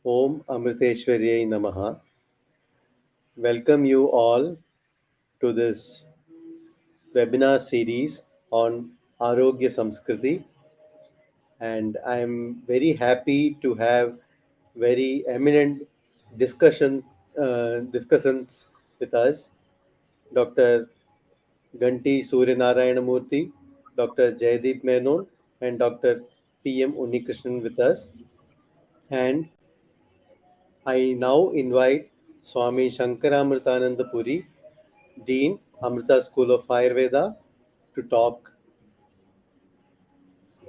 Om Amriteshwariyai Namaha. Welcome you all to this webinar series on Arogyasamskriti, and I am very happy to have very eminent discussants with us, Dr. Ganti Suryanarayanamurthy, Dr. Jaydeep Menon, and Dr. P.M. Unnikrishnan with us. And I now invite Swami Shankaramritananda Puri, Dean, Amrita School of Ayurveda, to talk,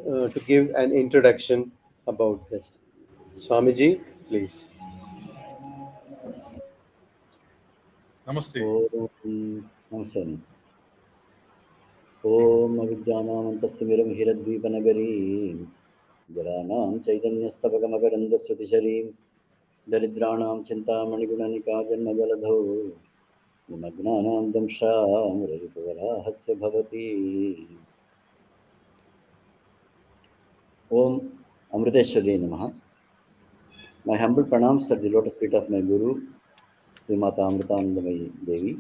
to give an introduction about this. Swamiji, please. Namaste. नमस्ते नमस्ते ॐ अविद्यानामन्तस्तिमिरमिहिरद्वीपनगरीं जडानां चैतन्यस्तबकमकरन्दश्रुतिशरीं दरिद्राणां चिन्तामणिगुणनिका जन्मजलधौ निमग्नानां दंशामृरिपुवराहस्य भवति ॐ अमृतेश्वर्यै नमः. My humble pranams at the lotus feet of my Guru, Srimata Amritanandamayi Devi.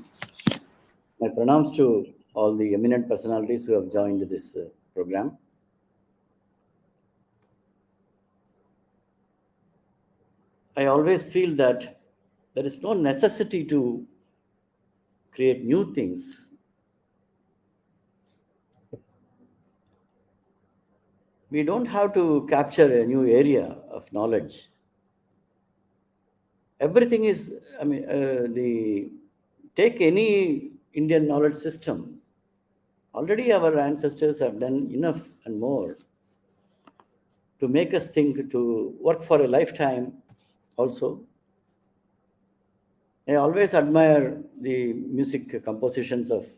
My pranams to all the eminent personalities who have joined this program. I always feel that there is no necessity to create new things. We don't have to capture a new area of knowledge. Everything is, take any Indian knowledge system. Already our ancestors have done enough and more to make us think, to work for a lifetime also. I always admire the music compositions of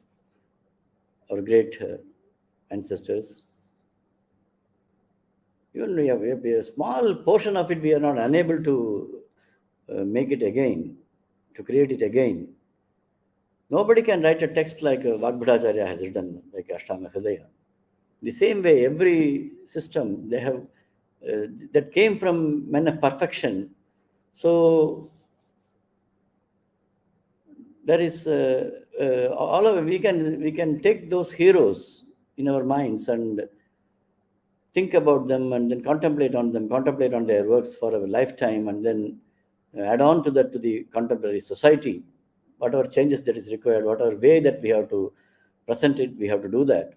our great ancestors. Even we have a small portion of it, we are not unable to make it again, to create it again. Nobody can write a text like Vagbhadacharya has written, like Ashtanga Hridaya. The same way, every system they have that came from men of perfection. So there is all of we can take those heroes in our minds and think about them and then contemplate on their works for a lifetime, and then add on to that to the contemporary society, whatever changes that is required, whatever way that we have to present it, we have to do that.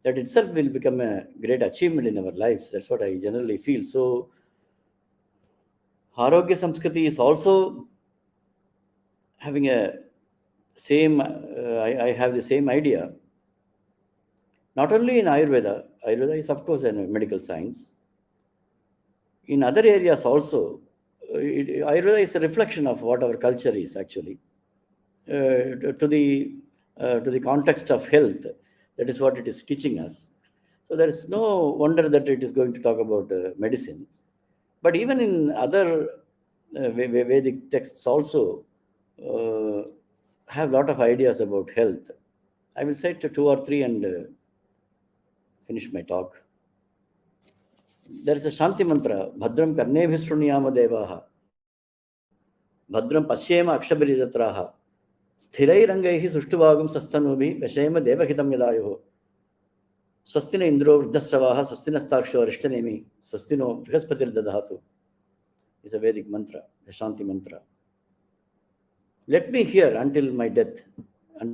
That itself will become a great achievement in our lives. That's what I generally feel. So Arogya Samskriti is also having a same, I have the same idea. Not only in Ayurveda, Ayurveda is of course a medical science. In other areas also, Ayurveda is a reflection of what our culture is actually. To the context of health, that is what it is teaching us. So there is no wonder that it is going to talk about medicine. But even in other Vedic texts also have a lot of ideas about health. I will say two or three and finish my talk. There is a Shanti mantra, Bhadram Karnebhi Srunyama Devaha, Bhadram Pashyema Akshabhirijatraha, Sthirairangai Suštuvagam Sastanubhi, Vashema Devahitam Yadayo, Swastina Indro Vruddhasravaha, Swastina Staksho Rishtanemi, Swastino Brihaspati Dadhatu is a Vedic mantra, a Shanti mantra. Let me hear until my death, until my death.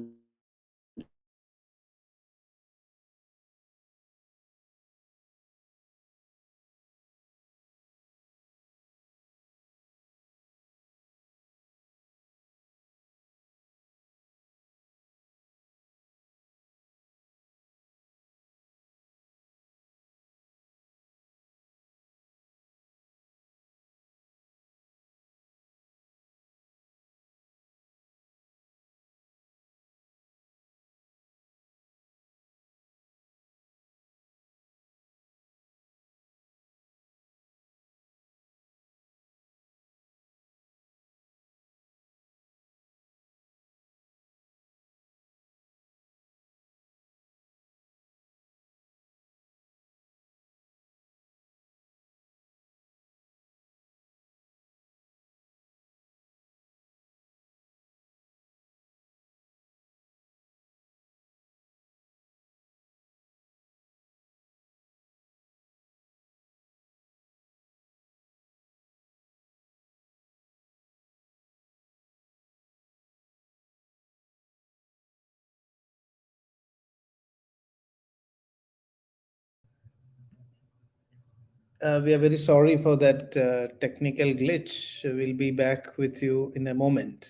We are very sorry for that technical glitch. We'll be back with you in a moment.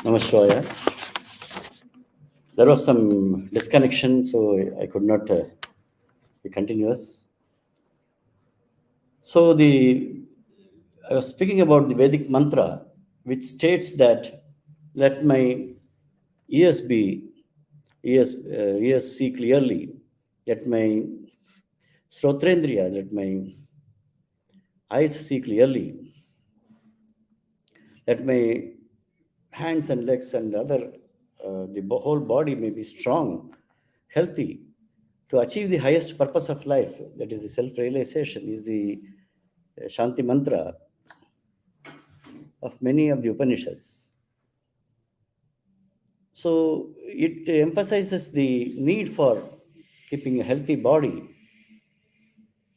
Namaskar. There was some disconnection, so I could not be continuous. So I was speaking about the Vedic mantra, which states that let my ears be ears see clearly, let my srotrendriya, let my eyes see clearly, let my hands and legs and other whole body may be strong, healthy, to achieve the highest purpose of life, that is the self-realization, is the Shanti mantra of many of the Upanishads. So it emphasizes the need for keeping a healthy body,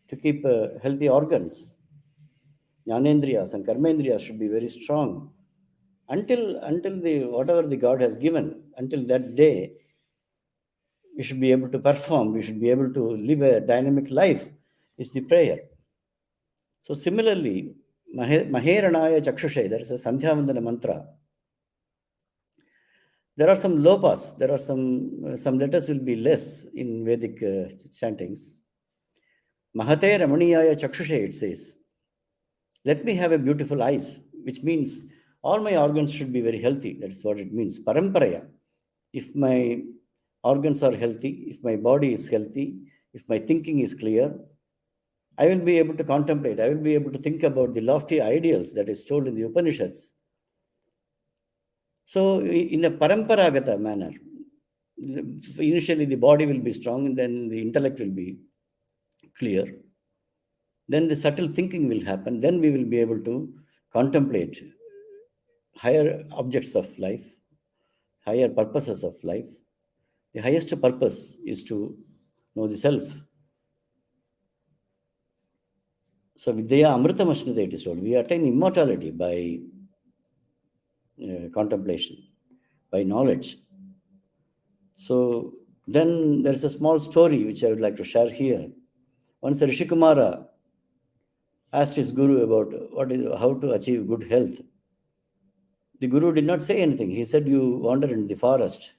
to keep healthy organs. Jnanendriyas and karmendriyas should be very strong until the whatever the God has given, until that day, we should be able to perform, we should be able to live a dynamic life, is the prayer. So similarly, Maheranaya Chakshushe, there is a Sandhyavandana mantra. There are some lopas, there are some letters will be less in Vedic chantings. Mahate Ramaniyaya Chakshushe, it says, let me have a beautiful eyes, which means all my organs should be very healthy. That's what it means. Paramparaya. If my organs are healthy, if my body is healthy, if my thinking is clear, I will be able to contemplate, I will be able to think about the lofty ideals that is told in the Upanishads. So, in a paramparagata manner, initially the body will be strong, and then the intellect will be clear. Then the subtle thinking will happen. Then we will be able to contemplate higher objects of life, higher purposes of life. The highest purpose is to know the self. So Vidya Amritam Ashnute, it is told, we attain immortality by contemplation, by knowledge. So then there is a small story which I would like to share here. Once Rishikumara asked his guru about how to achieve good health. The guru did not say anything. He said, you wander in the forest.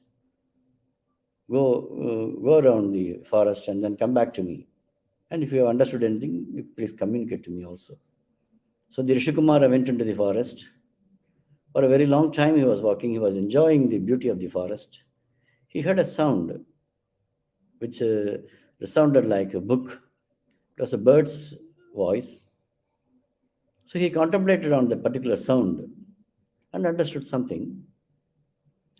Go around the forest and then come back to me. And if you have understood anything, you please communicate to me also. So the Rishikumara went into the forest. For a very long time he was walking, he was enjoying the beauty of the forest. He heard a sound which resounded like a book. It was a bird's voice. So he contemplated on the particular sound and understood something.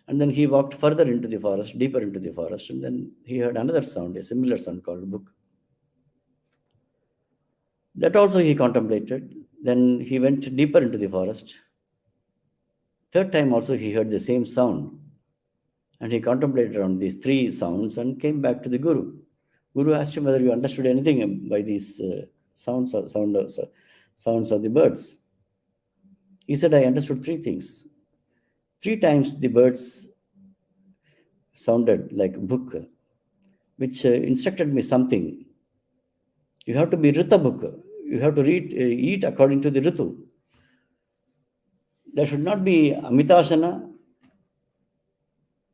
And then he walked further into the forest, deeper into the forest, and then he heard another sound, a similar sound called book. That also he contemplated. Then he went deeper into the forest. Third time also he heard the same sound. And he contemplated on these three sounds and came back to the Guru. Guru asked him whether you understood anything by these sounds of the birds. He said, I understood three things. 3 times the birds sounded like a book, which instructed me something. You have to be Rita book. You have to eat according to the Ritu. There should not be Amitasana.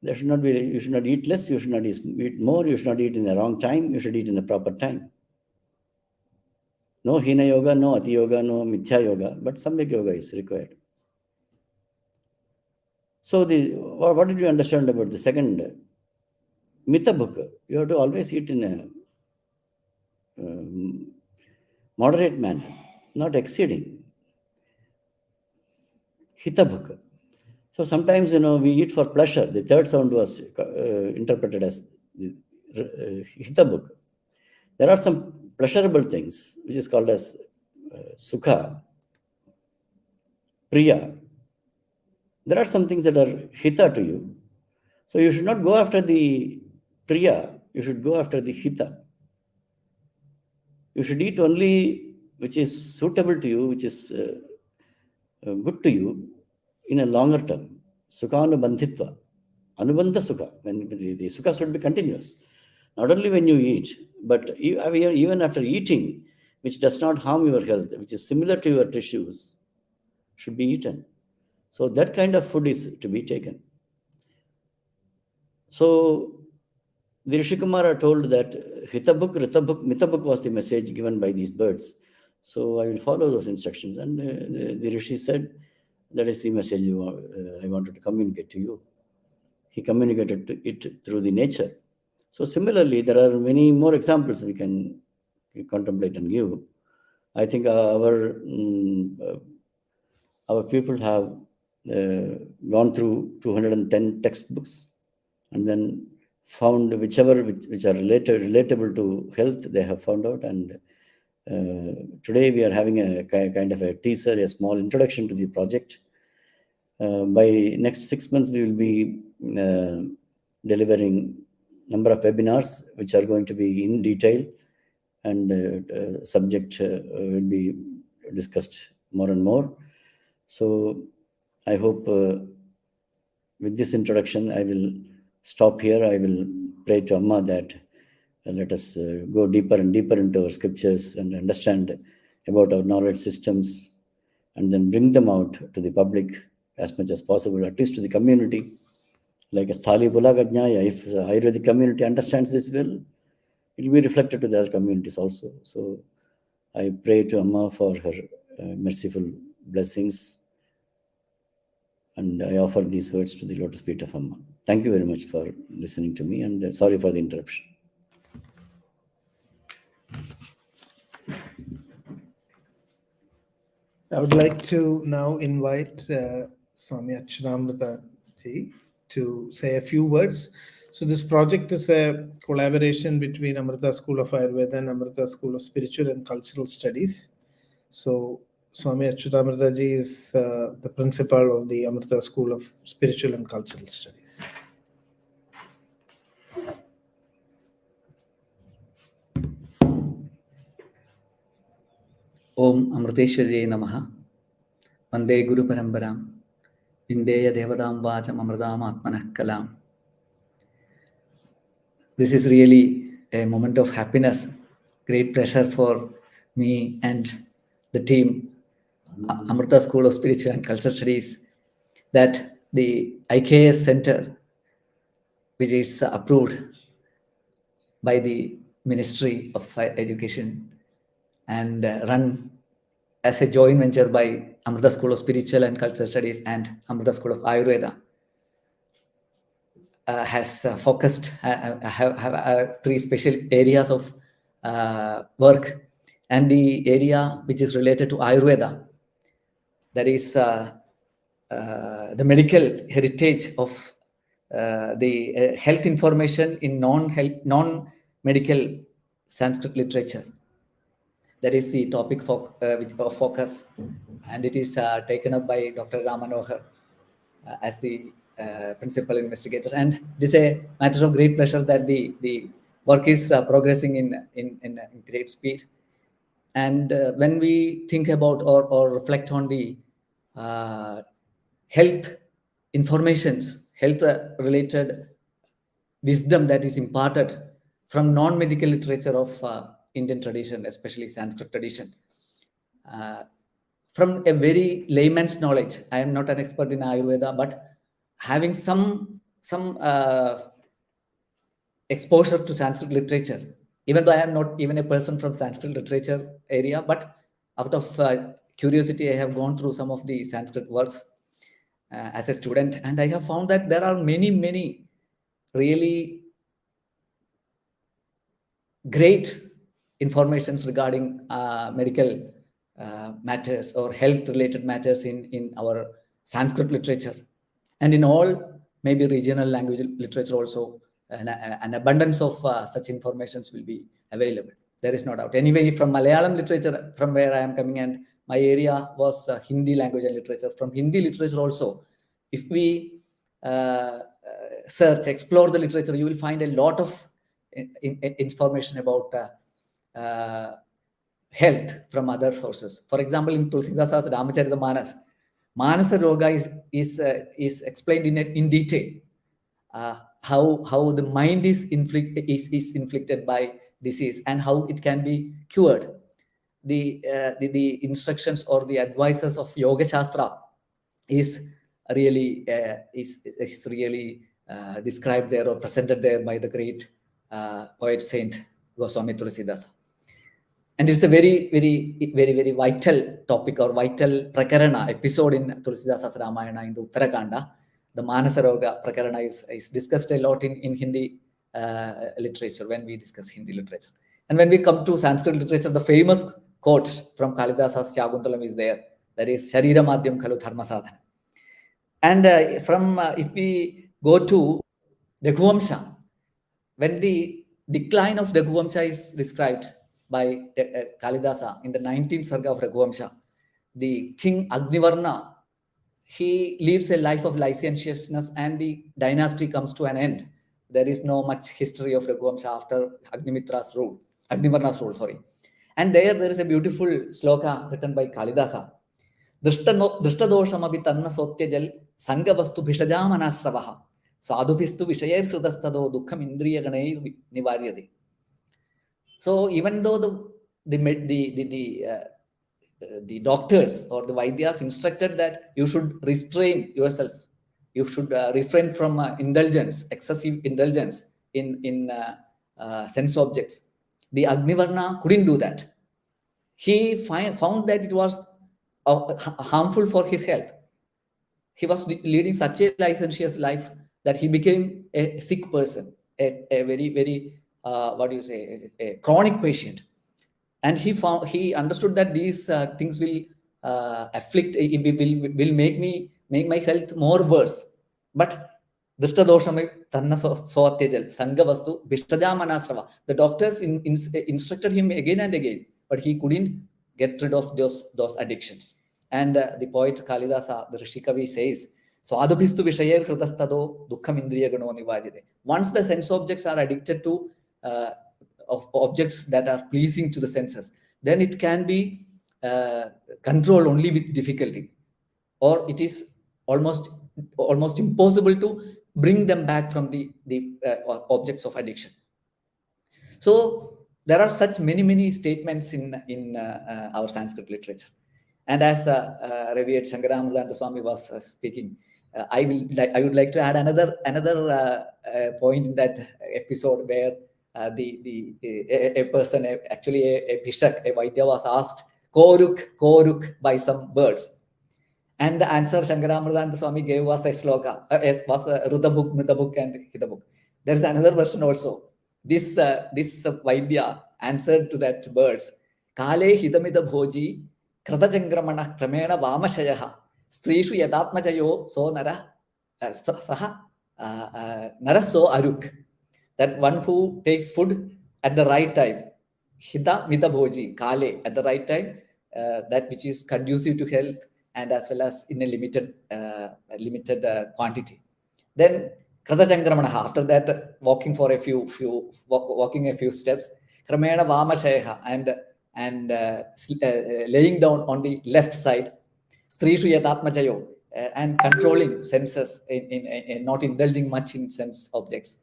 There should not be, you should not eat less, you should not eat more, you should not eat in the wrong time, you should eat in the proper time. No Hina Yoga, no Ati Yoga, no Mithya Yoga, but Samyak Yoga is required. So what did you understand about the second Mita book? You have to always eat in a moderate manner, not exceeding. Hita book. So sometimes, we eat for pleasure. The third sound was interpreted as the Hita book. There are some pleasurable things, which is called as Sukha, Priya. There are some things that are Hita to you. So you should not go after the Priya, you should go after the Hita. You should eat only which is suitable to you, which is good to you in a longer term. Sukhanubandhitva. Anubandha sukha. When the sukha should be continuous. Not only when you eat, but even after eating, which does not harm your health, which is similar to your tissues, should be eaten. So that kind of food is to be taken. So the Rishikumara told that Hita book, Rita book, Mita book was the message given by these birds. So I will follow those instructions. And the Rishi said, that is the message I wanted to communicate to you. He communicated it through the nature. So similarly, there are many more examples we can contemplate and give. I think our people have gone through 210 textbooks and then found which are relatable to health, they have found out. And today we are having a kind of a teaser, a small introduction to the project. By next 6 months, we will be delivering number of webinars, which are going to be in detail, and subject will be discussed more and more. So I hope with this introduction, I will stop here. I will pray to Amma that let us go deeper and deeper into our scriptures and understand about our knowledge systems, and then bring them out to the public as much as possible, at least to the community. Like a Sthali Bulagajnaya, if the Ayurvedic community understands this well, it will be reflected to the other communities also. So I pray to Amma for her merciful blessings, and I offer these words to the lotus feet of Amma. Thank you very much for listening to me, and sorry for the interruption. I would like to now invite Swami Achyutamrita ji to say a few words. So this project is a collaboration between Amrita School of Ayurveda and Amrita School of Spiritual and Cultural Studies. So Swami Achyutamrita ji is the principal of the Amrita School of Spiritual and Cultural Studies. Om Amriteshwarye Namaha. Vande Guru Parambaram. Vindeya Devadam Vacham Amradam Atmanah Kalam. This is really a moment of happiness, great pleasure for me and the team, Amrita School of Spiritual and Cultural Studies, that the IKS Center, which is approved by the Ministry of Education and run as a joint venture by Amrita School of Spiritual and Cultural Studies and Amrita School of Ayurveda. Has focused have three special areas of work, and the area which is related to Ayurveda, that is the medical heritage of the health information in non-medical Sanskrit literature. That is the topic of focus, and it is taken up by Dr. Ramanohar as the principal investigator. And it is a matter of great pleasure that the work is progressing in great speed. And when we think about or reflect on the health informations, health related wisdom that is imparted from non-medical literature of Indian tradition, especially Sanskrit tradition, from a very layman's knowledge. I am not an expert in Ayurveda, but having some exposure to Sanskrit literature, even though I am not even a person from Sanskrit literature area, but out of curiosity, I have gone through some of the Sanskrit works as a student, and I have found that there are many really great informations regarding medical matters or health related matters in our Sanskrit literature, and in all maybe regional language literature also. An abundance of such informations will be available. There is no doubt. Anyway, from Malayalam literature, from where I am coming, and my area was Hindi language and literature. From Hindi literature also, if we search, explore the literature, you will find a lot of information about health from other sources. For example, in Tulsidasa's Ramacharita Manasa Roga is explained in detail. How the mind is inflicted by disease and how it can be cured. The instructions or the advices of Yoga Shastra is really described there or presented there by the great poet Saint Goswami Tulsidasa. And it's a very vital topic or vital prakarana episode in Tulsidasa's Ramayana in the Uttarakanda. The Manasaroga Prakarana is discussed a lot in Hindi literature when we discuss Hindi literature. And when we come to Sanskrit literature, the famous quote from Kalidasa's Shakuntalam is there. That is Sharira Madhyam Khalu Dharma Sadhana. And if we go to Raghuvamsha, when the decline of Raghuvamsha is described by Kalidasa in the 19th Sarga of Raghuvamsha, the king Agnivarna, he lives a life of licentiousness and the dynasty comes to an end. There is no much history of Raghuvamsha after Agnivarna's rule. And there is a beautiful sloka written by Kalidasa. Drishtadoshamabhi tanna sotyajal sangavastu bhishajamanastravaha sadhubistu vishayar kridastado dukkham indriya ganai nivaryade. So even though the doctors or the Vaidyas instructed that you should restrain yourself, you should refrain from indulgence, excessive indulgence in sense objects, the Agnivarna couldn't do that. He found that it was harmful for his health. He was leading such a licentious life that he became a sick person, a very a chronic patient. And he understood that these things will afflict, will make my health more worse. But Drishtadoshamai Tanna Sotyajal Sangavastu Bishtajamanasrava. The doctors instructed him again and again, but he couldn't get rid of those addictions. And the poet Kalidasa, the Rishikavi, says, Swadubhistu Vishayar Kritastado Dukkham Indriya Gano Nivaryade. Once the sense objects are addicted to of objects that are pleasing to the senses, then it can be controlled only with difficulty, or it is almost impossible to bring them back from the objects of addiction. So there are such many statements in our Sanskrit literature. And as Revered Shankaramridanta Swami was speaking, I would like to add another point in that episode where a person, actually a bishak, a Vaidya, was asked koruk by some birds. And the answer Shankaramritananda Swami gave was a sloka, was a Rudabuk, Mridabuk, and Hidabuk. There is another version also. This Vaidya answered to that birds, Kale Hidamida Bhoji, Kratachangramana Kramena Vamashayaha, Strishu Yadatmajayo, so Nara Saha Naraso Aruk. That one who takes food at the right time, Hita Mida Bhoji, Kale, at the right time, that which is conducive to health, and as well as in a limited quantity. Then Kratachangramana, after that, walking a few steps, Kramena Vamasheha, and laying down on the left side, Strishu Yatatmajayo, and controlling senses, in not indulging much in sense objects.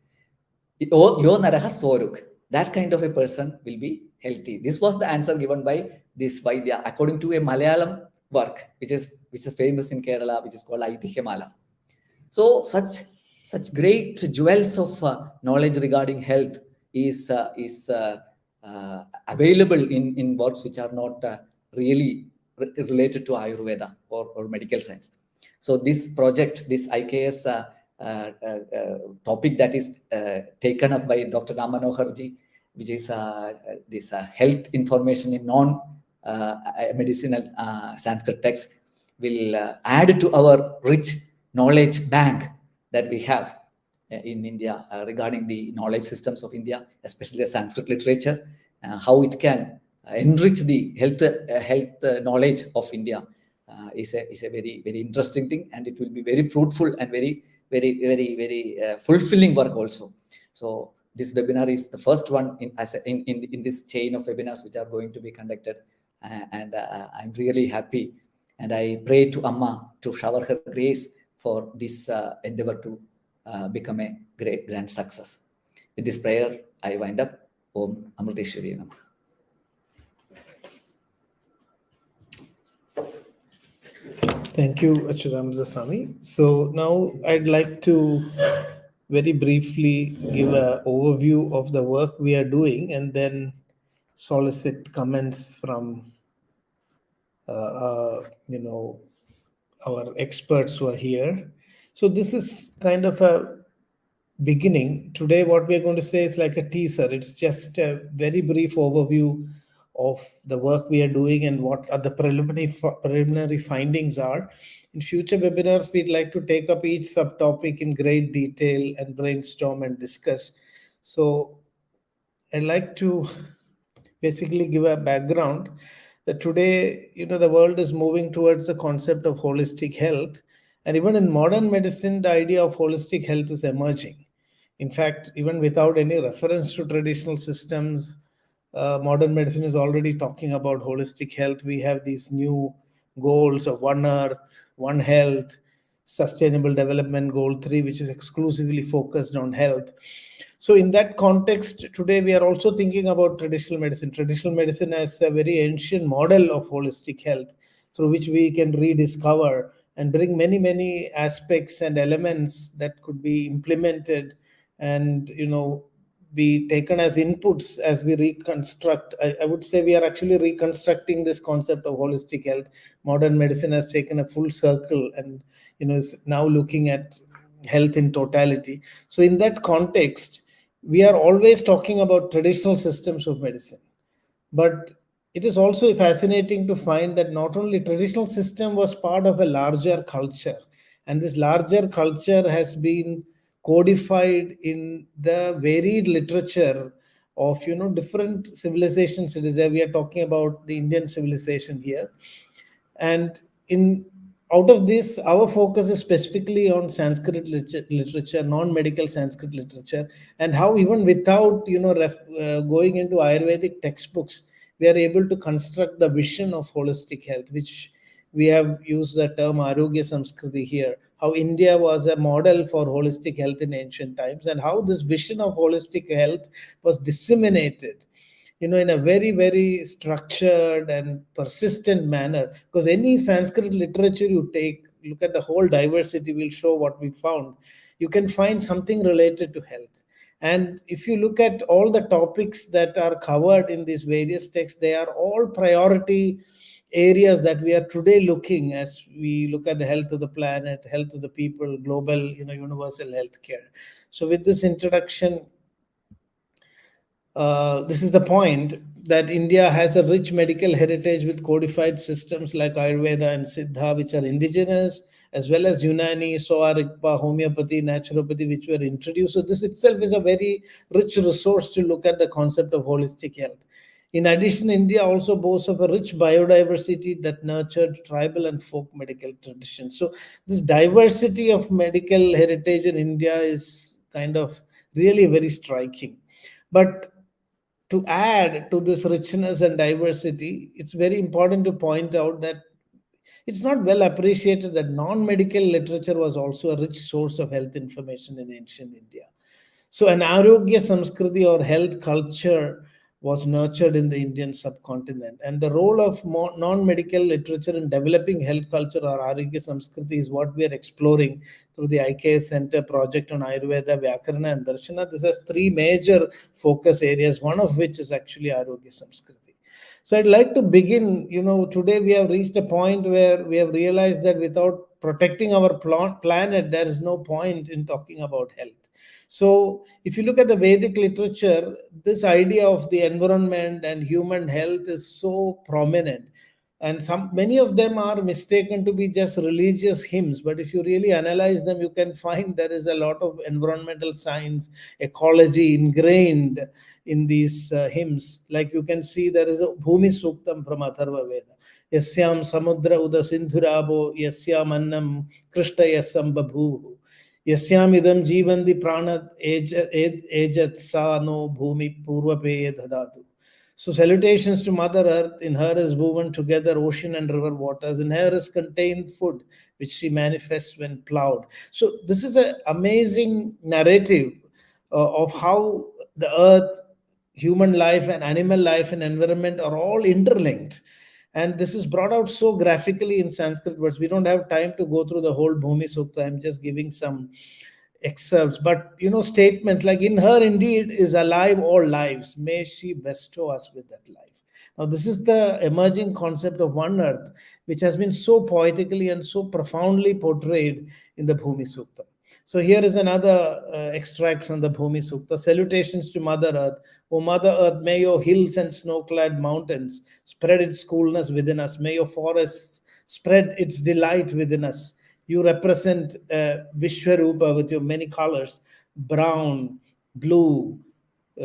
Yo Naraha Swaruk. That kind of a person will be healthy. This was the answer given by this Vaidya, according to a Malayalam work, which is famous in Kerala, which is called Aitihya. So such great jewels of knowledge regarding health is available in works which are not really related to Ayurveda or medical science. So this project, this IKS topic that is taken up by Dr. Ramanoharji, which is this health information in non-medicinal Sanskrit text, will add to our rich knowledge bank that we have in India regarding the knowledge systems of India, especially the Sanskrit literature, how it can enrich the health knowledge of India is a very, very interesting thing, and it will be very fruitful and very fulfilling work also. So this webinar is the first one in this chain of webinars which are going to be conducted, and I'm really happy, and I pray to Amma to shower her grace for this endeavor to become a great grand success. With this prayer, I wind up. Om Amriteshwari Namah. Thank you, Achyutamrita Swami. So now I'd like to very briefly give an overview of the work we are doing, and then solicit comments from our experts who are here. So this is kind of a beginning. Today what we are going to say is like a teaser. It's just a very brief overview of the work we are doing and what are the preliminary findings are. In future webinars, we'd like to take up each subtopic in great detail and brainstorm and discuss. So I'd like to basically give a background that today, the world is moving towards the concept of holistic health. And even in modern medicine, the idea of holistic health is emerging. In fact, even without any reference to traditional systems, modern medicine is already talking about holistic health. We have these new goals of One Earth, One Health, Sustainable Development Goal 3, which is exclusively focused on health. So in that context, today we are also thinking about traditional medicine. Traditional medicine as a very ancient model of holistic health through which we can rediscover and bring many, many aspects and elements that could be implemented and, be taken as inputs as we reconstruct. I would say we are actually reconstructing this concept of holistic health. Modern medicine has taken a full circle and, is now looking at health in totality. So in that context, we are always talking about traditional systems of medicine. But it is also fascinating to find that not only traditional system was part of a larger culture, and this larger culture has been codified in the varied literature of different civilizations. It is there we are talking about the Indian civilization here, and out of this, our focus is specifically on Sanskrit literature, non-medical Sanskrit literature, and how even without going into Ayurvedic textbooks, we are able to construct the vision of holistic health, which we have used the term Arogyasamskriti here, how India was a model for holistic health in ancient times, and how this vision of holistic health was disseminated in a very, very structured and persistent manner. Because any Sanskrit literature you look at the whole diversity, will show what we found. You can find something related to health. And if you look at all the topics that are covered in these various texts, they are all priority areas that we are today looking as we look at the health of the planet, health of the people, global, universal health care. So with this introduction, this is the point that India has a rich medical heritage with codified systems like Ayurveda and Siddha, which are indigenous, as well as Unani, Soa Rigpa, homeopathy, naturopathy, which were introduced. So this itself is a very rich resource to look at the concept of holistic health. In addition, India also boasts of a rich biodiversity that nurtured tribal and folk medical traditions. So this diversity of medical heritage in India is kind of really very striking. But to add to this richness and diversity, it's very important to point out that it's not well appreciated that non medical literature was also a rich source of health information in ancient India. So, an Arogyasamskriti or health culture was nurtured in the Indian subcontinent. And the role of non medical literature in developing health culture or Arogyasamskriti is what we are exploring through the IKS Center project on Ayurveda, Vyakarana, and Darshana. This has three major focus areas, one of which is actually Arogyasamskriti. So I'd like to begin, today we have reached a point where we have realized that without protecting our planet, there is no point in talking about health. So if you look at the Vedic literature, this idea of the environment and human health is so prominent. And many of them are mistaken to be just religious hymns. But if you really analyze them, you can find there is a lot of environmental science, ecology ingrained in these hymns. Like you can see, there is a Bhumi Suktam from Atharva Veda. Yasyam Samudra Uda Sindhurabo, Yasyam Annam Krishta Yasam Babhu. Yasyam idam jivandi pranat ejat sa no bhumi purvape dadatu. So salutations to Mother Earth. In her is woven together ocean and river waters. In her is contained food, which she manifests when plowed. So this is an amazing narrative of how the earth, human life, and animal life and environment are all interlinked. And this is brought out so graphically in Sanskrit words. We don't have time to go through the whole Bhumi Sukta. I'm just giving some excerpts. But, statements like, in her indeed is alive all lives. May she bestow us with that life. Now, this is the emerging concept of one earth, which has been so poetically and so profoundly portrayed in the Bhumi Sukta. So here is another extract from the Bhumi Sukta. Salutations to Mother Earth. O Mother Earth, may your hills and snow-clad mountains spread its coolness within us. May your forests spread its delight within us. You represent Vishwarupa with your many colors, brown, blue,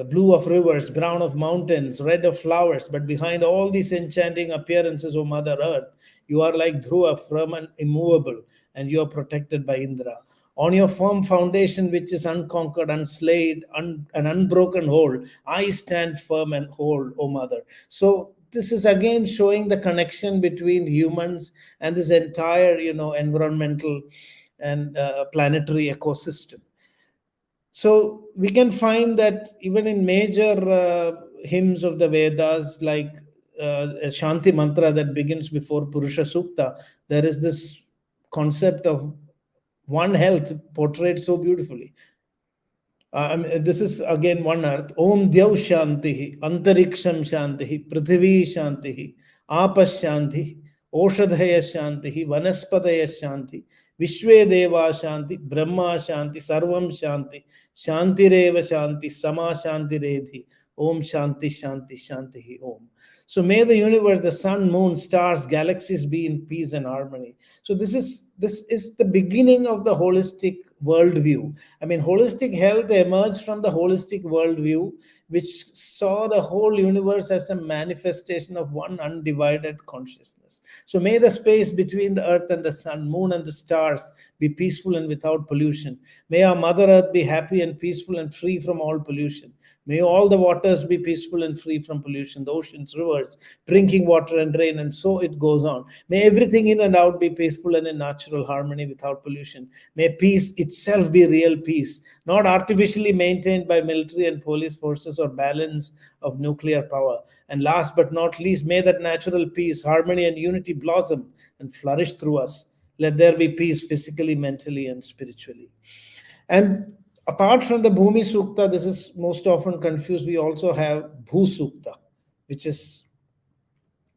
blue of rivers, brown of mountains, red of flowers. But behind all these enchanting appearances, O Mother Earth, you are like Dhruva, firm and immovable, and you are protected by Indra. On your firm foundation, which is unconquered, unslayed, an unbroken hold, I stand firm and whole, O Mother. So this is again showing the connection between humans and this entire, environmental and planetary ecosystem. So we can find that even in major hymns of the Vedas, like a Shanti mantra that begins before Purusha Sukta, there is this concept of one health portrayed so beautifully. This is again one earth. Om Dyav Shantihi, Antariksham Shantihi, Prithvi Shantihi, Apas Shantihi, Oshadhaya Shantihi, Vanaspataya Shanti, Vishwe Deva Shanti, Brahma Shanti, Sarvam Shanti, Shantireva Shanti, Sama Shanti Redhi, Om Shanti Shanti Shantihi Om. So may the universe, the sun, moon, stars, galaxies be in peace and harmony. So this is the beginning of the holistic worldview. I mean, holistic health emerged from the holistic worldview, which saw the whole universe as a manifestation of one undivided consciousness. So may the space between the earth and the sun, moon and the stars be peaceful and without pollution. May our Mother Earth be happy and peaceful and free from all pollution. May all the waters be peaceful and free from pollution, the oceans, rivers, drinking water and rain, and so it goes on. May everything in and out be peaceful and in natural harmony without pollution. May peace itself be real peace, not artificially maintained by military and police forces or balance of nuclear power. And last but not least, may that natural peace, harmony, and unity blossom and flourish through us. Let there be peace physically, mentally, and spiritually. And Apart from the Bhumi Sukta, this is most often confused. We also have Bhu Sukta, which is,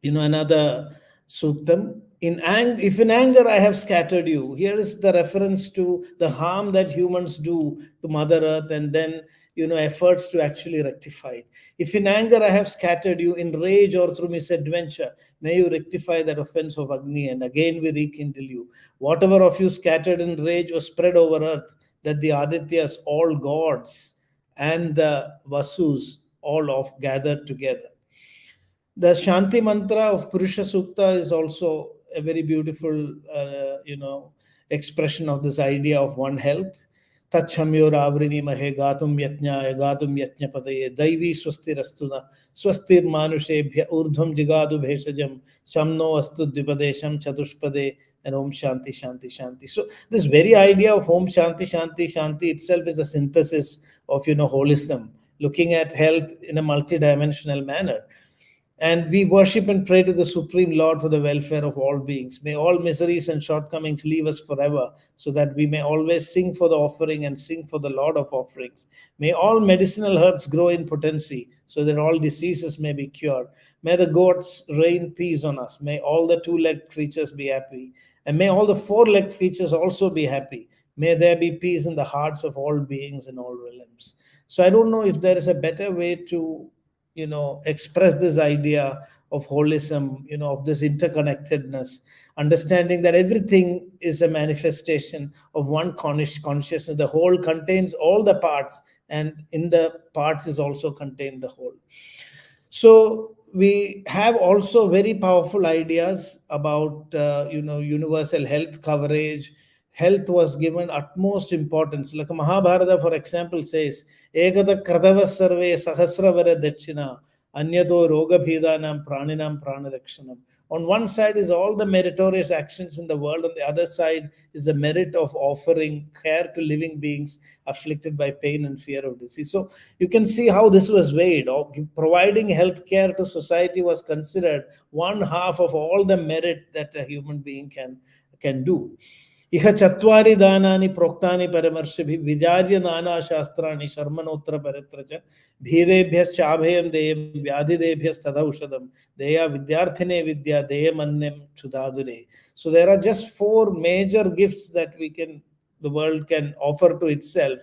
another suktam. If in anger I have scattered you, here is the reference to the harm that humans do to Mother Earth, and then efforts to actually rectify it. If in anger I have scattered you, in rage or through misadventure, may you rectify that offense of Agni, and again we rekindle you. Whatever of you scattered in rage was spread over earth, that the Adityas, all gods, and the Vasus, all of gathered together. The Shanti mantra of Purusha Sukta is also a very beautiful, expression of this idea of one health. Tachamyo Ravrini Mahe Gatum Yatnya Padaye Daivi Swasti Rastuna Swastir Manushebhya Urdhvam Jigadu Bheshajam Shamno Astu Dipadesham Chatushpade and Om Shanti Shanti Shanti. So this very idea of Om Shanti Shanti Shanti itself is a synthesis of holism, looking at health in a multidimensional manner. And we worship and pray to the Supreme Lord for the welfare of all beings. May all miseries and shortcomings leave us forever, so that we may always sing for the offering and sing for the Lord of offerings. May all medicinal herbs grow in potency, so that all diseases may be cured. May the gods rain peace on us. May all the two-legged creatures be happy. And may all the four-legged creatures also be happy. May there be peace in the hearts of all beings in all realms. So I don't know if there is a better way to express this idea of holism, of this interconnectedness, understanding that everything is a manifestation of one consciousness. The whole contains all the parts, and in the parts is also contained the whole. So we have also very powerful ideas about universal health coverage. Health was given utmost importance. Like Mahabharata, for example, says, Ekata Kradava Sarve Sahasravara Dachina, Anyado Roga Bhidanam Praninam Pranarakshanam. On one side is all the meritorious actions in the world, on the other side is the merit of offering care to living beings afflicted by pain and fear of disease. So you can see how this was weighed. Providing health care to society was considered one half of all the merit that a human being can do. Iha chatvari danani proktani paramarshibhi vijarya nana shastrani sharmanotra paritracha bhirebhyas chabhayam deyam vyadhidebhyas tadaushadam deya vidyarthine vidya deyamanyam chudadure. So there are just four major gifts that the world can offer to itself.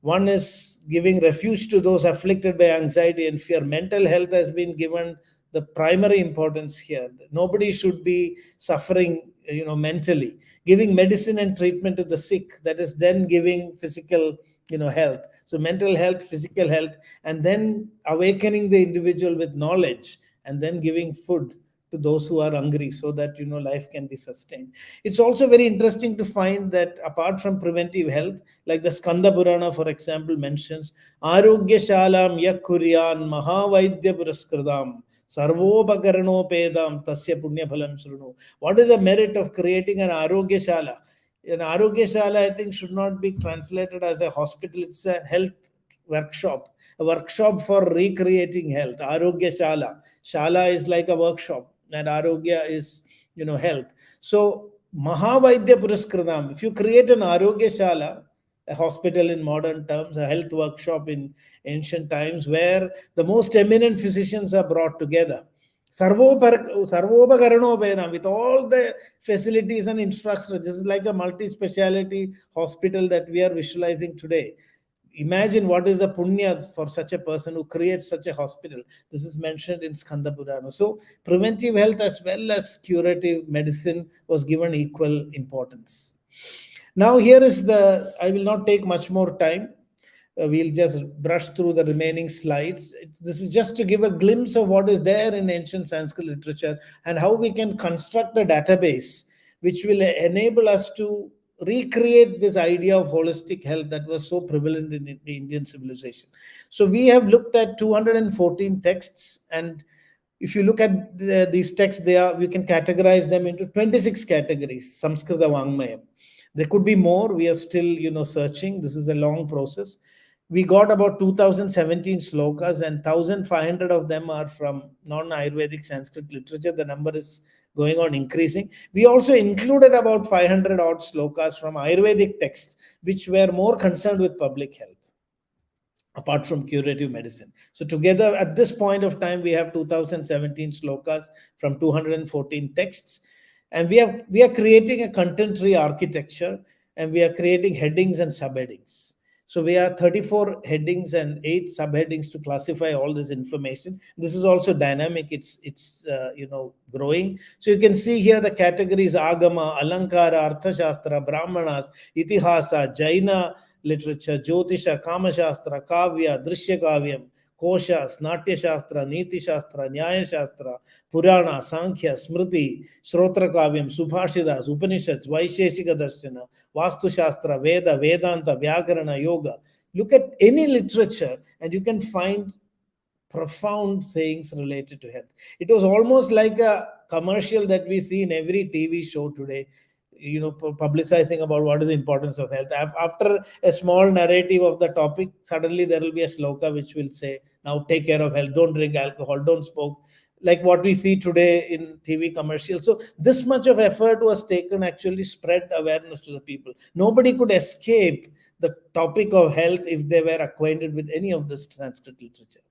One is giving refuge to those afflicted by anxiety and fear. Mental health has been given the primary importance here. Nobody should be suffering, mentally. Giving medicine and treatment to the sick, that is then giving physical, health. So mental health, physical health, and then awakening the individual with knowledge, and then giving food to those who are hungry, so that life can be sustained. It's also very interesting to find that apart from preventive health, like the Skanda Purana, for example, mentions Arogyasamskriti yakuryan mahavaidya puraskridam sarvopakaranopedaam tasya punyaphalam shrunu. What is the merit of creating an Arogyasamskriti? An Arogyasamskriti, I think, should not be translated as a hospital. It's a health workshop, a workshop for recreating health. Arogyasamskriti. Shala is like a workshop, and Arogya is, health. So Mahavaidya Puraskridam, if you create an Arogyasamskriti, a hospital in modern terms, a health workshop in ancient times, where the most eminent physicians are brought together, Sarvopakarano with all the facilities and infrastructure. This is like a multi-speciality hospital that we are visualizing today. Imagine what is the punya for such a person who creates such a hospital. This is mentioned in Skanda Purana. So preventive health as well as curative medicine was given equal importance. Now here is I will not take much more time. We'll just brush through the remaining slides. This is just to give a glimpse of what is there in ancient Sanskrit literature and how we can construct a database which will enable us to recreate this idea of holistic health that was so prevalent in the Indian civilization. So we have looked at 214 texts, and if you look at these texts, we can categorize them into 26 categories. Samskrita Vangmayam. There could be more. We are still, searching. This is a long process. We got about 2017 slokas, and 1500 of them are from non-Ayurvedic Sanskrit literature. The number is going on increasing. We also included about 500 odd slokas from Ayurvedic texts, which were more concerned with public health, apart from curative medicine. So together at this point of time, we have 2017 slokas from 214 texts. And we are creating a content tree architecture, and we are creating headings and subheadings. So we have 34 headings and 8 subheadings to classify all this information. This is also dynamic. It's growing. So you can see here the categories: Agama, Alankara, Arthashastra, Brahmanas, Itihasa, Jaina literature, Jyotisha, Kamashastra, Kavya, Drishya Kavyam, Koshas, Natya Shastra, Niti Shastra, Nyaya Shastra, Purana, Sankhya, Smriti, Shrotra Kavyam, Subhashidas, Upanishads, Vaisheshika Darshana, Vastu Shastra, Veda, Vedanta, Vyakarana, Yoga. Look at any literature and you can find profound sayings related to health. It was almost like a commercial that we see in every TV show today, publicizing about what is the importance of health. After a small narrative of the topic, suddenly there will be a sloka which will say, now take care of health, don't drink alcohol, don't smoke, like what we see today in TV commercials. So this much of effort was taken, actually spread awareness to the people. Nobody could escape the topic of health if they were acquainted with any of this Sanskrit literature.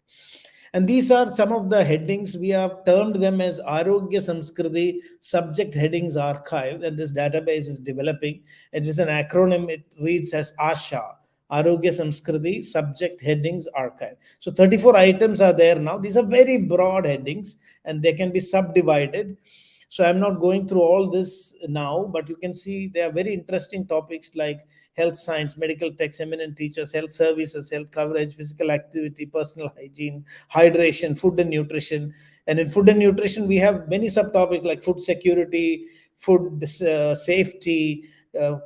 And these are some of the headings. We have termed them as Arogyasamskriti Subject Headings Archive, and this database is developing. It is an acronym. It reads as ASHA, Arogyasamskriti Subject Headings Archive. So 34 items are there now. These are very broad headings and they can be subdivided. So I'm not going through all this now, but you can see there are very interesting topics like health science, medical texts, eminent teachers, health services, health coverage, physical activity, personal hygiene, hydration, food and nutrition. And in food and nutrition, we have many subtopics like food security, food safety,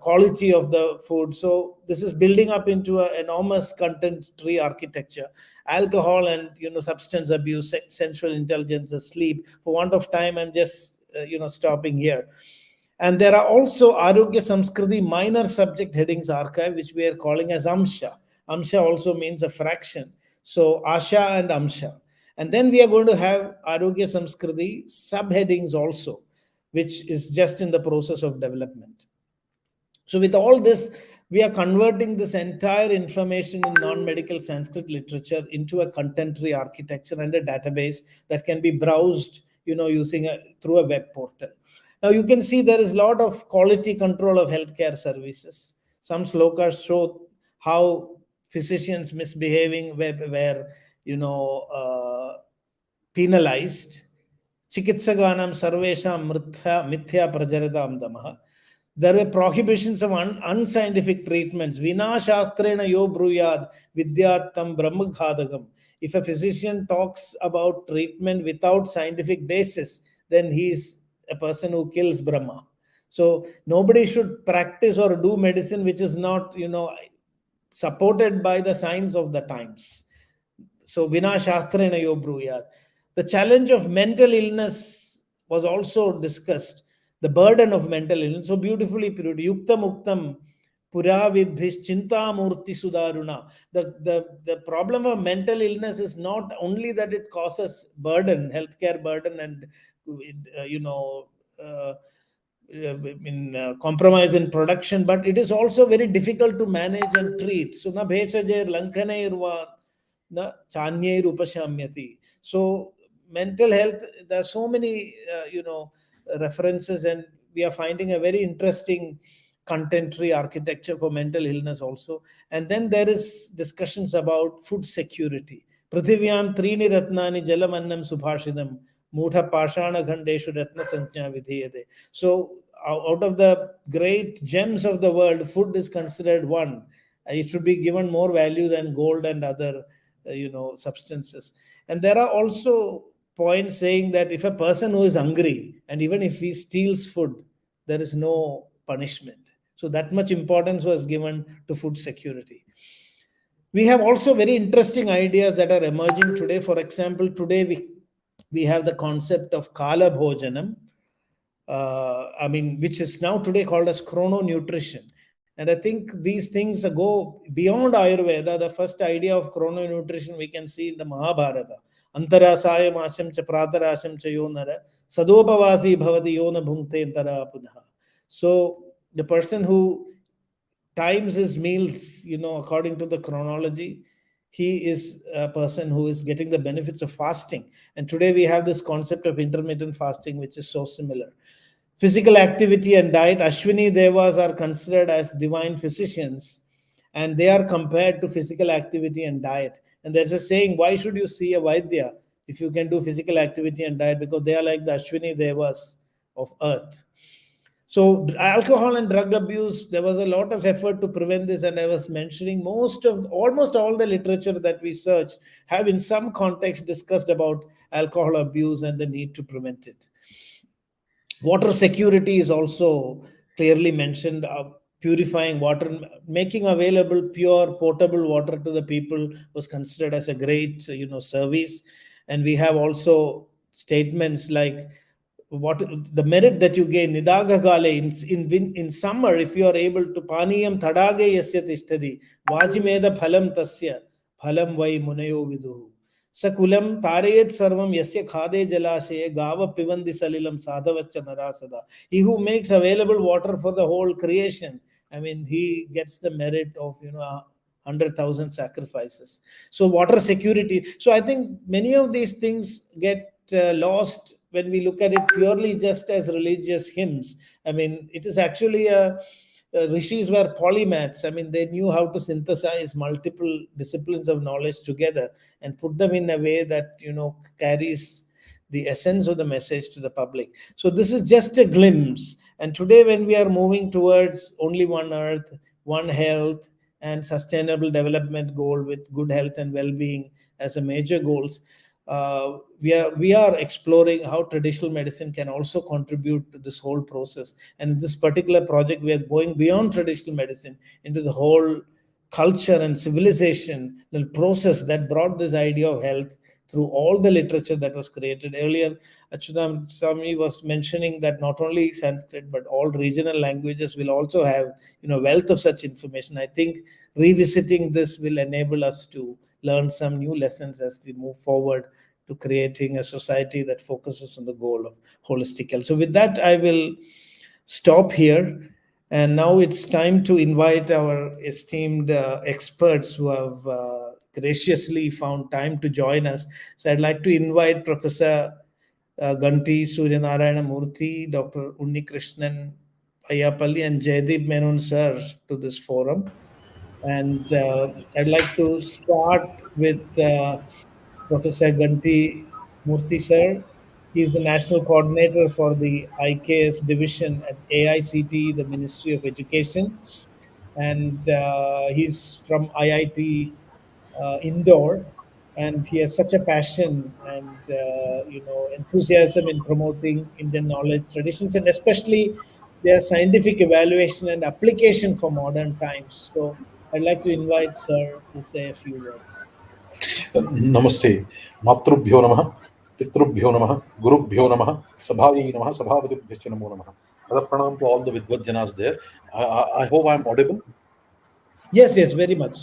quality of the food. So this is building up into an enormous content tree architecture. Alcohol and substance abuse, sensual intelligence, sleep. For want of time, I'm just stopping here. And there are also Arogyasamskriti minor subject headings archive, which we are calling as Amsha. Amsha also means a fraction. So Asha and Amsha. And then we are going to have Arogyasamskriti subheadings also, which is just in the process of development. So with all this, we are converting this entire information in non-medical Sanskrit literature into a content tree architecture and a database that can be browsed, using through a web portal. Now you can see there is a lot of quality control of healthcare services. Some slokas show how physicians misbehaving were penalized. Chikitsaganam sarvesham mithya prajaritam damaha. There were prohibitions of unscientific treatments. Vina shastrena yo bruyad vidyattam brahmaghadagam. If a physician talks about treatment without scientific basis, then he's a person who kills Brahma. So nobody should practice or do medicine which is not, supported by the science of the times. So Vina shastrena yo bruyad. The challenge of mental illness was also discussed. The burden of mental illness, so beautifully put. Yukta muktam pura vidbhish chinta murti sudaruna. The problem of mental illness is not only that it causes burden, healthcare burden, and compromise in production, but it is also very difficult to manage and treat. So na bhechaje lankane irva na chanye upashamyati. So mental health, there are so many references, and we are finding a very interesting content tree architecture for mental illness also. And then there is discussions about food security. Prithivyam trini ratnani jalamannam subhashidam mutha pashana ghandeshu ratna sanjna vidhiyate. So out of the great gems of the world, food is considered one. It should be given more value than gold and other substances. And there are also points saying that if a person who is hungry and even if he steals food, there is no punishment. So that much importance was given to food security. We have also very interesting ideas that are emerging today. For example, today we have the concept of Kala Bhojanam, which is now today called as chrononutrition. And I think these things go beyond Ayurveda. The first idea of chrononutrition we can see in the Mahabharata. Antarasayam asham cha pratarasham cha yo nara sadopavasi bhavati yo na bhunkte tara punha. So the person who times his meals, according to the chronology, he is a person who is getting the benefits of fasting. And today we have this concept of intermittent fasting, which is so similar. Physical activity and diet, Ashwini Devas are considered as divine physicians, and they are compared to physical activity and diet. And there's a saying, why should you see a Vaidya if you can do physical activity and diet? Because they are like the Ashwini Devas of earth. So alcohol and drug abuse, there was a lot of effort to prevent this, and I was mentioning almost all the literature that we searched have in some context discussed about alcohol abuse and the need to prevent it. Water security is also clearly mentioned. Purifying water, making available pure potable water to the people was considered as a great service. And we have also statements like, what the merit that you gain nidaga kale in summer, if you are able to paniyam thadage yasya tishtadi vajimeda phalam tasya phalam vai munayo viduhu sakulam tarayet sarvam yasya khade jalashaye gava pivandi salilam sadhavascha narasada. He who makes available water for the whole creation, I mean, he gets the merit of 100,000 sacrifices. So water security. So I think many of these things get lost when we look at it purely just as religious hymns. I mean, it is actually rishis were polymaths. I mean, they knew how to synthesize multiple disciplines of knowledge together and put them in a way that carries the essence of the message to the public. So this is just a glimpse. And today, when we are moving towards only one earth, one health, and sustainable development goal with good health and well-being as a major goals, we are exploring how traditional medicine can also contribute to this whole process. And in this particular project, we are going beyond traditional medicine into the whole culture and civilization the process that brought this idea of health through all the literature that was created earlier. Achyutam Swami was mentioning that not only Sanskrit but all regional languages will also have wealth of such information. I think revisiting this will enable us to learn some new lessons as we move forward to creating a society that focuses on the goal of holistic health. So with that, I will stop here. And now it's time to invite our esteemed experts who have graciously found time to join us. So I'd like to invite Professor Ganti Suryanarayana Murthy, Dr. Unnikrishnan Ayapalli, and Jaydeep Menon sir to this forum. And I'd like to start with Professor Ganti Murthy sir. He's the national coordinator for the IKS division at AICT, the Ministry of Education. And he's from IIT Indore. And he has such a passion and enthusiasm in promoting Indian knowledge traditions, and especially their scientific evaluation and application for modern times. So I'd like to invite Sir to say a few words. नमस्ते मातृभ्यो नमः पितृभ्यो नमः गुरुभ्यो नमः सभायै नमः सभापतिभ्यश्च नमो नमः other pranam to all the vidwadjanas there. I hope I'm audible. Yes, very much.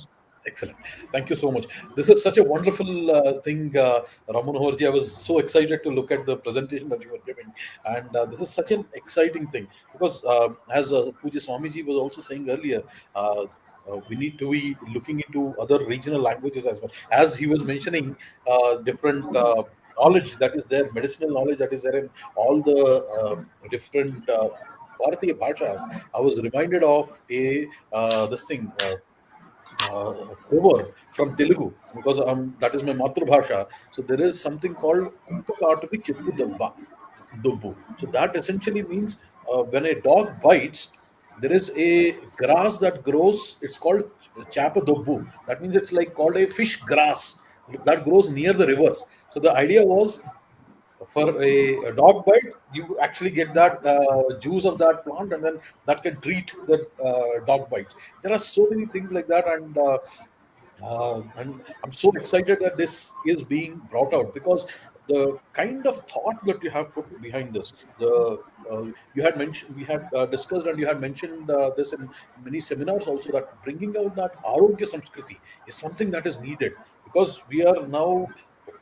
Excellent. Thank you so much. This is such a wonderful thing, Raman Manoharji. I was so excited to look at the presentation that you were giving. And this is such an exciting thing because as Puja Swamiji was also saying earlier, we need to be looking into other regional languages as well. As he was mentioning, different knowledge that is there, medicinal knowledge that is there in all the different Bharatiya bhashas. I was reminded of this thing. Proverb from Telugu because that is my matrubhasha. So there is something called kukkakaatuki chippu dabba dubbu. So that essentially means when a dog bites, there is a grass that grows. It's called chapa dubbu. That means it's like called a fish grass that grows near the rivers. So the idea was for a dog bite, you actually get that juice of that plant, and then that can treat the dog bites. There are so many things like that, and I'm so excited that this is being brought out because the kind of thought that you have put behind this, you had mentioned, we had discussed, and you had mentioned this in many seminars also, that bringing out that Arogyasamskriti is something that is needed because we are now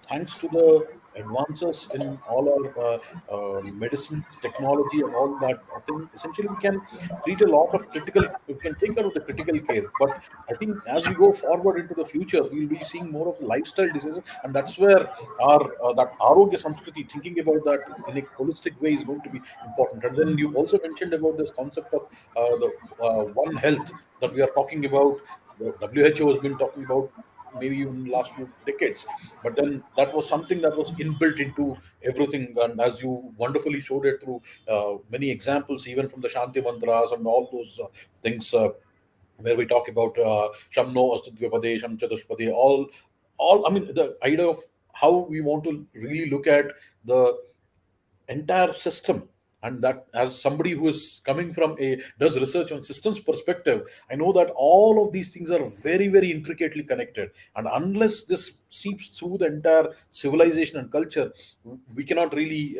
thanks to the advances in all our medicines, technology, and all that, I think essentially we can treat a lot of critical, we can take care of the critical care. But I think as we go forward into the future, we'll be seeing more of lifestyle diseases, and that's where our that Arogya Samskriti, thinking about that in a holistic way, is going to be important. And then you also mentioned about this concept of the One Health that we are talking about. The WHO has been talking about maybe in the last few decades, but then that was something that was inbuilt into everything. And as you wonderfully showed it through many examples, even from the Shanti mantras and all those things, where we talk about Shamno Astudvyapade, Sham Chatushpade, all. I mean, the idea of how we want to really look at the entire system. And that, as somebody who is coming from a does research on systems perspective, I know that all of these things are very, very intricately connected, and unless this seeps through the entire civilization and culture, we cannot really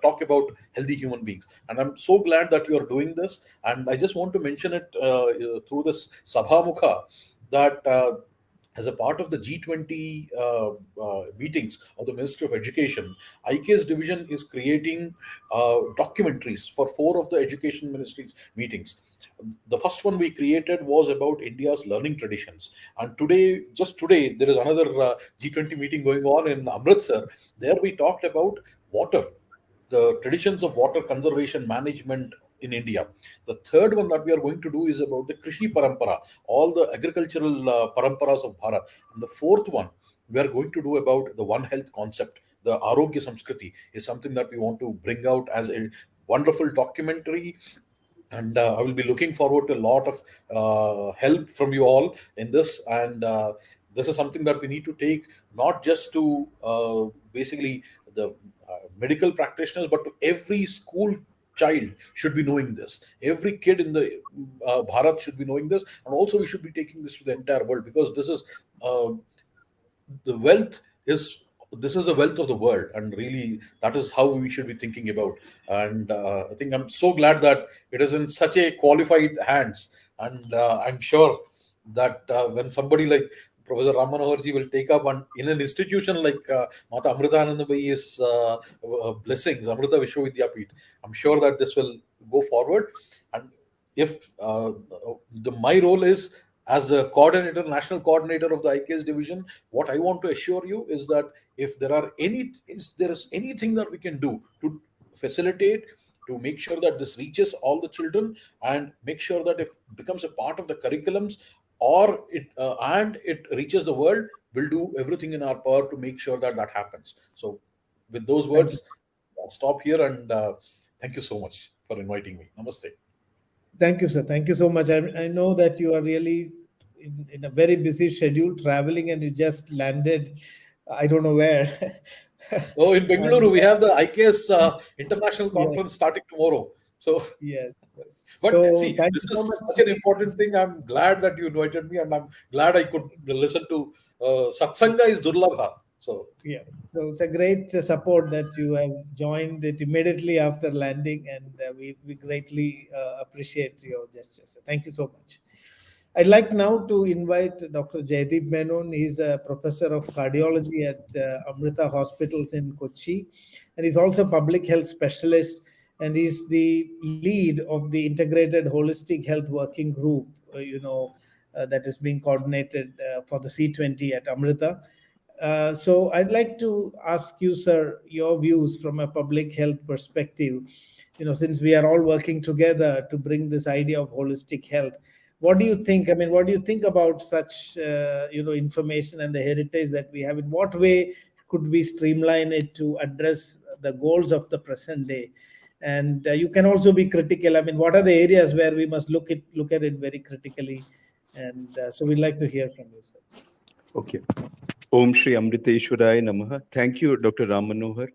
talk about healthy human beings. And I'm so glad that you are doing this, and I just want to mention it through this Sabhamukha, that as a part of the G20 meetings of the Ministry of Education, IK's division is creating documentaries for four of the education ministries meetings. The first one we created was about India's learning traditions. And today, just today, there is another G20 meeting going on in Amritsar. There we talked about water, the traditions of water conservation management in India. The third one that we are going to do is about the Krishi Parampara, all the agricultural paramparas of Bharat. And the fourth one we are going to do about the One Health concept. The Arogya Samskriti is something that we want to bring out as a wonderful documentary. And I will be looking forward to a lot of help from you all in this. And this is something that we need to take not just to basically the medical practitioners, but to every school child should be knowing this. Every kid in the Bharat should be knowing this, and also we should be taking this to the entire world, because this is uh, the wealth is this is the wealth of the world, and really that is how we should be thinking about. And I think I'm so glad that it is in such a qualified hands. And I'm sure that when somebody like Professor Ram Manohar ji will take up, and in an institution like Mata Amritananda Bai's blessings, Amrita Vishwavidyapeeth, I'm sure that this will go forward. And if my role is as a coordinator, national coordinator of the IKS division, what I want to assure you is that if there is anything that we can do to facilitate, to make sure that this reaches all the children, and make sure that it becomes a part of the curriculums, or it reaches the world, we'll do everything in our power to make sure that that happens. So, with those Thank you. words, I'll stop here, and thank you so much for inviting me. Namaste. Thank you, sir. Thank you so much. I know that you are really in a very busy schedule traveling, and you just landed, I don't know where. Oh, in And Bengaluru, we have the IKS International yes, Conference starting tomorrow. So, yes, yes. but So see, thank this you so is much. such an important thing. I'm glad that you invited me, and I'm glad I could listen to Satsanga is Durlabha. So, Yes, so it's a great support that you have joined it immediately after landing, and we greatly appreciate your gestures. So thank you so much. I'd like now to invite Dr. Jaideep Menon. He's a professor of cardiology at Amrita Hospitals in Kochi, and he's also a public health specialist, and he's the lead of the Integrated Holistic Health Working Group, that is being coordinated for the C20 at Amrita. So I'd like to ask you, sir, your views from a public health perspective. Since we are all working together to bring this idea of holistic health, what do you think? I mean, what do you think about such, information and the heritage that we have? In what way could we streamline it to address the goals of the present day? And you can also be critical. I mean, what are the areas where we must look at it very critically? And so we'd like to hear from you, sir. Okay. Om Shri Amriteshwaraya Namaha. Thank you, Dr. Ram Manohar.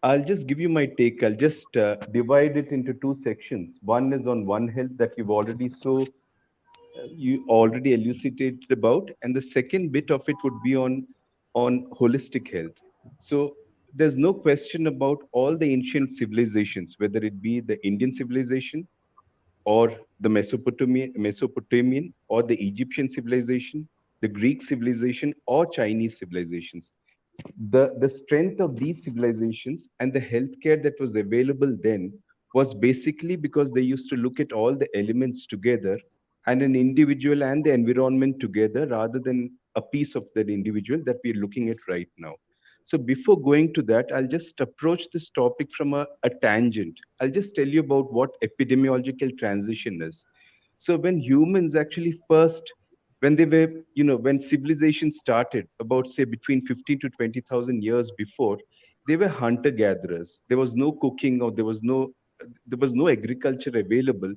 I'll just give you my take. I'll just divide it into two sections. One is on One Health that you already elucidated about, and the second bit of it would be on holistic health. So there's no question about all the ancient civilizations, whether it be the Indian civilization or the Mesopotamian or the Egyptian civilization, the Greek civilization or Chinese civilizations. the strength of these civilizations and the healthcare that was available then was basically because they used to look at all the elements together and an individual and the environment together rather than a piece of that individual that we're looking at right now. So before going to that, I'll just approach this topic from a tangent. I'll just tell you about what epidemiological transition is. So when humans actually first, when they were, when civilization started about say between 15 to 20,000 years before, they were hunter gatherers. There was no cooking or there was no agriculture available.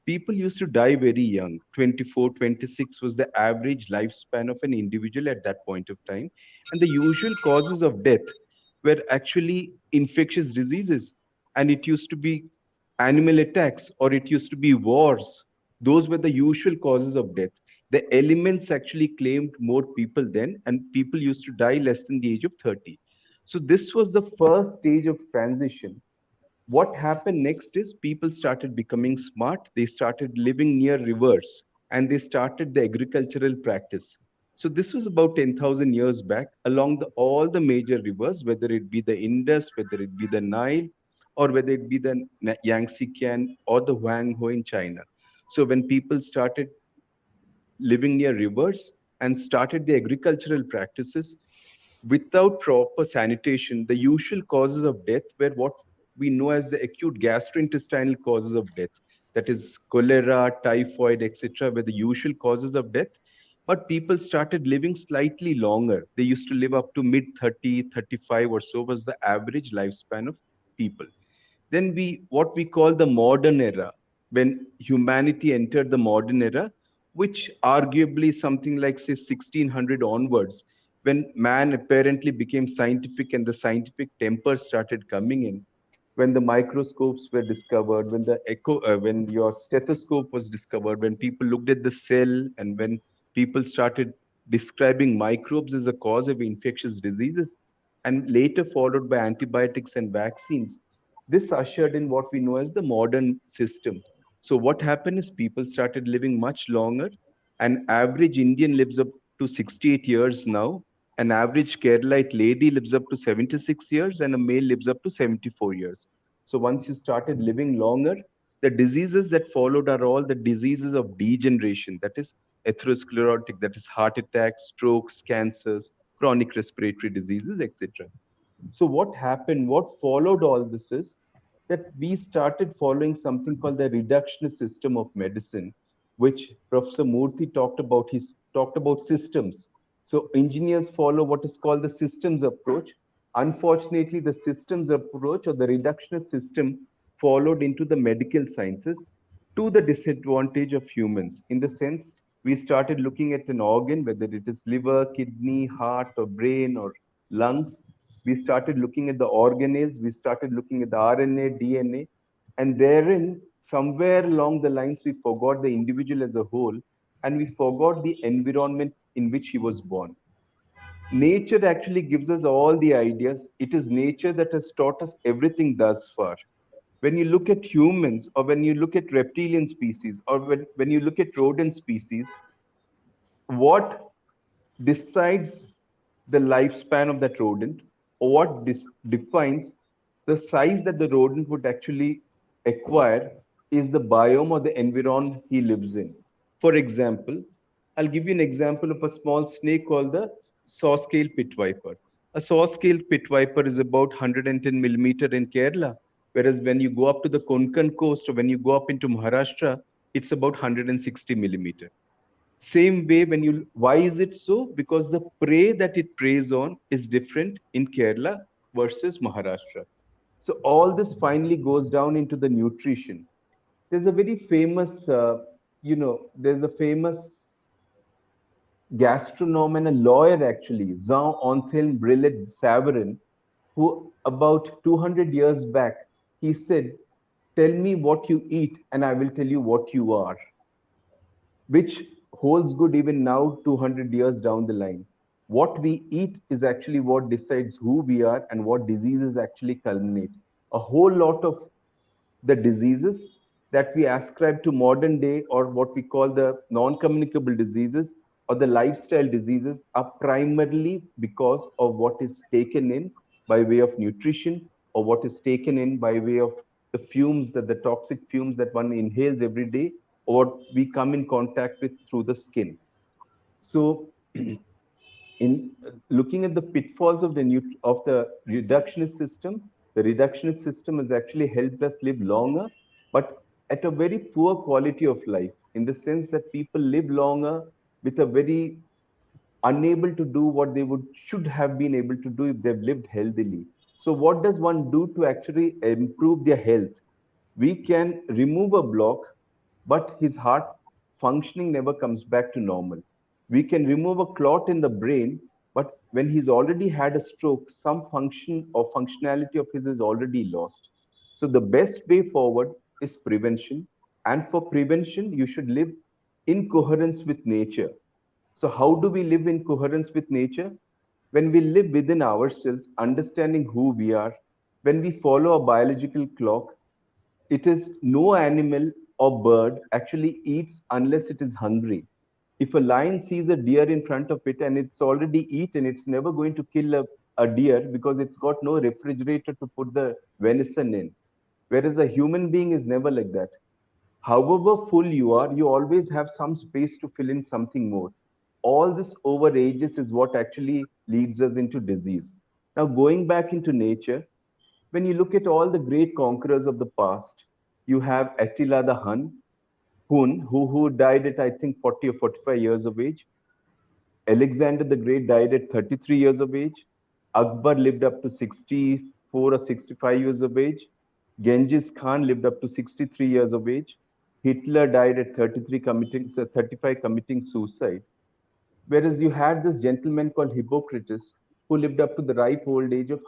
People used to die very young. 24, 26 was the average lifespan of an individual at that point of time. And the usual causes of death were actually infectious diseases. And it used to be animal attacks or it used to be wars. Those were the usual causes of death. The elements actually claimed more people then, and people used to die less than the age of 30. So, this was the first stage of transition. What happened next is people started becoming smart, they started living near rivers, and they started the agricultural practice. So this was about 10,000 years back along all the major rivers, whether it be the Indus, whether it be the Nile, or whether it be the Yangtze Kiang or the Huanghe in China. So when people started living near rivers and started the agricultural practices, without proper sanitation, the usual causes of death were what we know as the acute gastrointestinal causes of death. That is cholera, typhoid, etc., were the usual causes of death. But people started living slightly longer. They used to live up to mid 30, 35 or so was the average lifespan of people. Then what we call the modern era, when humanity entered the modern era, which arguably something like say 1600 onwards, when man apparently became scientific and the scientific temper started coming in, when the microscopes were discovered, when when your stethoscope was discovered, when people looked at the cell, and when people started describing microbes as a cause of infectious diseases, and later followed by antibiotics and vaccines, this ushered in what we know as the modern system. So what happened is people started living much longer. An average Indian lives up to 68 years now. An average Keralite lady lives up to 76 years, and a male lives up to 74 years. So once you started living longer, the diseases that followed are all the diseases of degeneration, that is atherosclerotic, that is heart attacks, strokes, cancers, chronic respiratory diseases, etc. So what happened, what followed all this is that we started following something called the reductionist system of medicine, which Professor Murthy talked about. He talked about systems. So engineers follow what is called the systems approach. Unfortunately, the systems approach or the reductionist system followed into the medical sciences to the disadvantage of humans. In the sense, we started looking at an organ, whether it is liver, kidney, heart, or brain, or lungs. We started looking at the organelles, we started looking at the RNA, DNA, and therein, somewhere along the lines, we forgot the individual as a whole, and we forgot the environment in which he was born. Nature actually gives us all the ideas. It is nature that has taught us everything thus far. When you look at humans, or when you look at reptilian species, or when you look at rodent species, what decides the lifespan of that rodent, or what defines the size that the rodent would actually acquire, is the biome or the environment he lives in. For example, I'll give you an example of a small snake called the saw-scale pit viper. A saw-scale pit viper is about 110 millimeter in Kerala, whereas when you go up to the Konkan coast or when you go up into Maharashtra, it's about 160 millimeter. Same way, why is it so? Because the prey that it preys on is different in Kerala versus Maharashtra. So all this finally goes down into the nutrition. There's a very famous, there's a famous gastronome and a lawyer actually, Jean Anselme Brillet Savarin, who about 200 years back, he said, "Tell me what you eat and I will tell you what you are," which holds good even now, 200 years down the line. What we eat is actually what decides who we are and what diseases actually culminate. A whole lot of the diseases that we ascribe to modern day, or what we call the non communicable diseases, or the lifestyle diseases are primarily because of what is taken in by way of nutrition, or what is taken in by way of the fumes, that the toxic fumes that one inhales every day, or what we come in contact with through the skin. So in looking at the pitfalls of the reductionist system, the reductionist system has actually helped us live longer, but at a very poor quality of life, in the sense that people live longer with a very unable to do what they would should have been able to do if they've lived healthily. So what does one do to actually improve their health? We can remove a block, but his heart functioning never comes back to normal. We can remove a clot in the brain, but when he's already had a stroke, some function or functionality of his is already lost. So the best way forward is prevention. And for prevention, you should live in coherence with nature. So, how do we live in coherence with nature? When we live within ourselves, understanding who we are, when we follow a biological clock, it is no animal or bird actually eats unless it is hungry. If a lion sees a deer in front of it and it's already eaten, it's never going to kill a deer because it's got no refrigerator to put the venison in. Whereas a human being is never like that. However full you are, you always have some space to fill in something more. All this over ages is what actually leads us into disease. Now, going back into nature, when you look at all the great conquerors of the past, you have Attila the Hun, who died at I think 40 or 45 years of age. Alexander the Great died at 33 years of age. Akbar lived up to 64 or 65 years of age. Genghis Khan lived up to 63 years of age. Hitler died at 35 committing suicide. Whereas you had this gentleman called Hippocrates, who lived up to the ripe old age of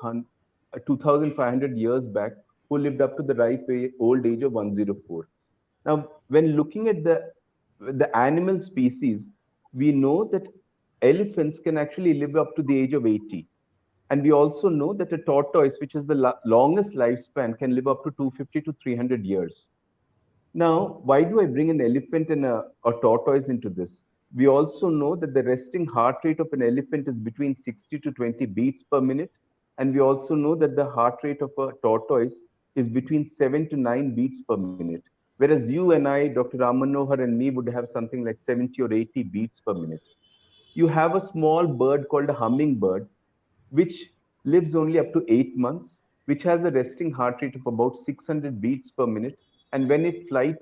2,500 years back, who lived up to the old age of 104. Now, when looking at the animal species, we know that elephants can actually live up to the age of 80. And we also know that a tortoise, which is the longest lifespan, can live up to 250 to 300 years. Now, why do I bring an elephant and a tortoise into this? We also know that the resting heart rate of an elephant is between 60 to 20 beats per minute. And we also know that the heart rate of a tortoise is between 7 to 9 beats per minute. Whereas you and I, Dr. Ramanohar and me, would have something like 70 or 80 beats per minute. You have a small bird called a hummingbird, which lives only up to 8 months, which has a resting heart rate of about 600 beats per minute. And when in flight,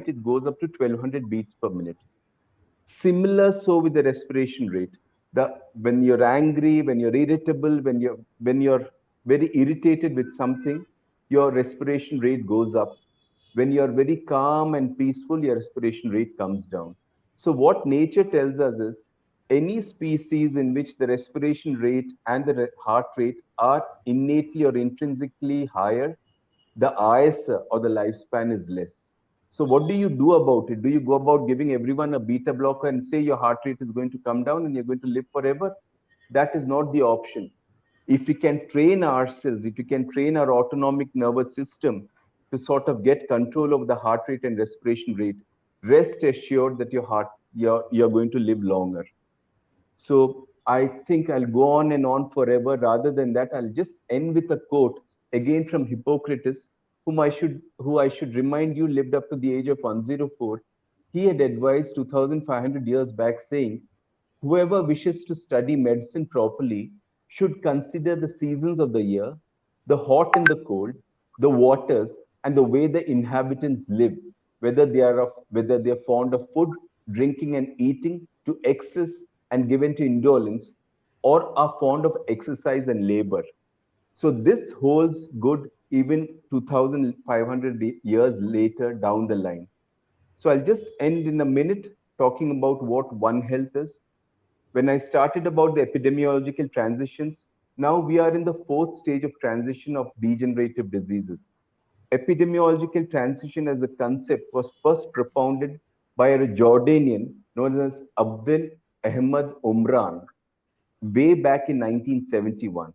it goes up to 1200 beats per minute. Similar so with the respiration rate. When you're angry, when you're irritable, when you're very irritated with something, your respiration rate goes up. When you're very calm and peaceful, your respiration rate comes down. So what nature tells us is any species in which the respiration rate and the heart rate are innately or intrinsically higher, the ayasa or the lifespan is less. So what do you do about it? Do you go about giving everyone a beta blocker and say your heart rate is going to come down and you're going to live forever? That is not the option. If we can train ourselves, if we can train our autonomic nervous system to sort of get control of the heart rate and respiration rate, rest assured that you're going to live longer. So I think I'll go on and on forever. Rather than that, I'll just end with a quote again from Hippocrates, who I should remind you lived up to the age of 104. He had advised 2,500 years back, saying, "Whoever wishes to study medicine properly should consider the seasons of the year, the hot and the cold, the waters, and the way the inhabitants live, whether they are fond of food, drinking, and eating to excess and given to indolence, or are fond of exercise and labor." So this holds good even 2,500 years later down the line. So I'll just end in a minute talking about what One Health is. When I started about the epidemiological transitions, now we are in the fourth stage of transition of degenerative diseases. Epidemiological transition as a concept was first propounded by a Jordanian known as Abdel Ahmed Omran way back in 1971.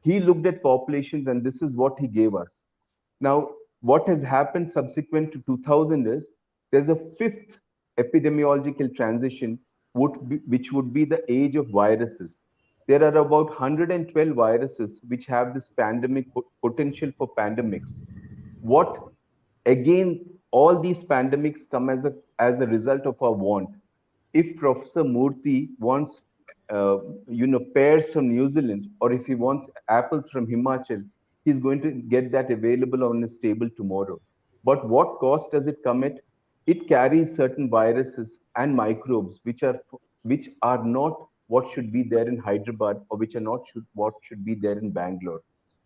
He looked at populations and this is what he gave us. Now, what has happened subsequent to 2000 is there's a fifth epidemiological transition which would be the age of viruses. There are about 112 viruses which have this potential for pandemics. What again, all these pandemics come as a result of our want. If Professor Murthy wants, pears from New Zealand, or if he wants apples from Himachal, he's going to get that available on his table tomorrow. But what cost does it come at? It carries certain viruses and microbes which are not what should be there in Hyderabad, or which are not what should be there in Bangalore.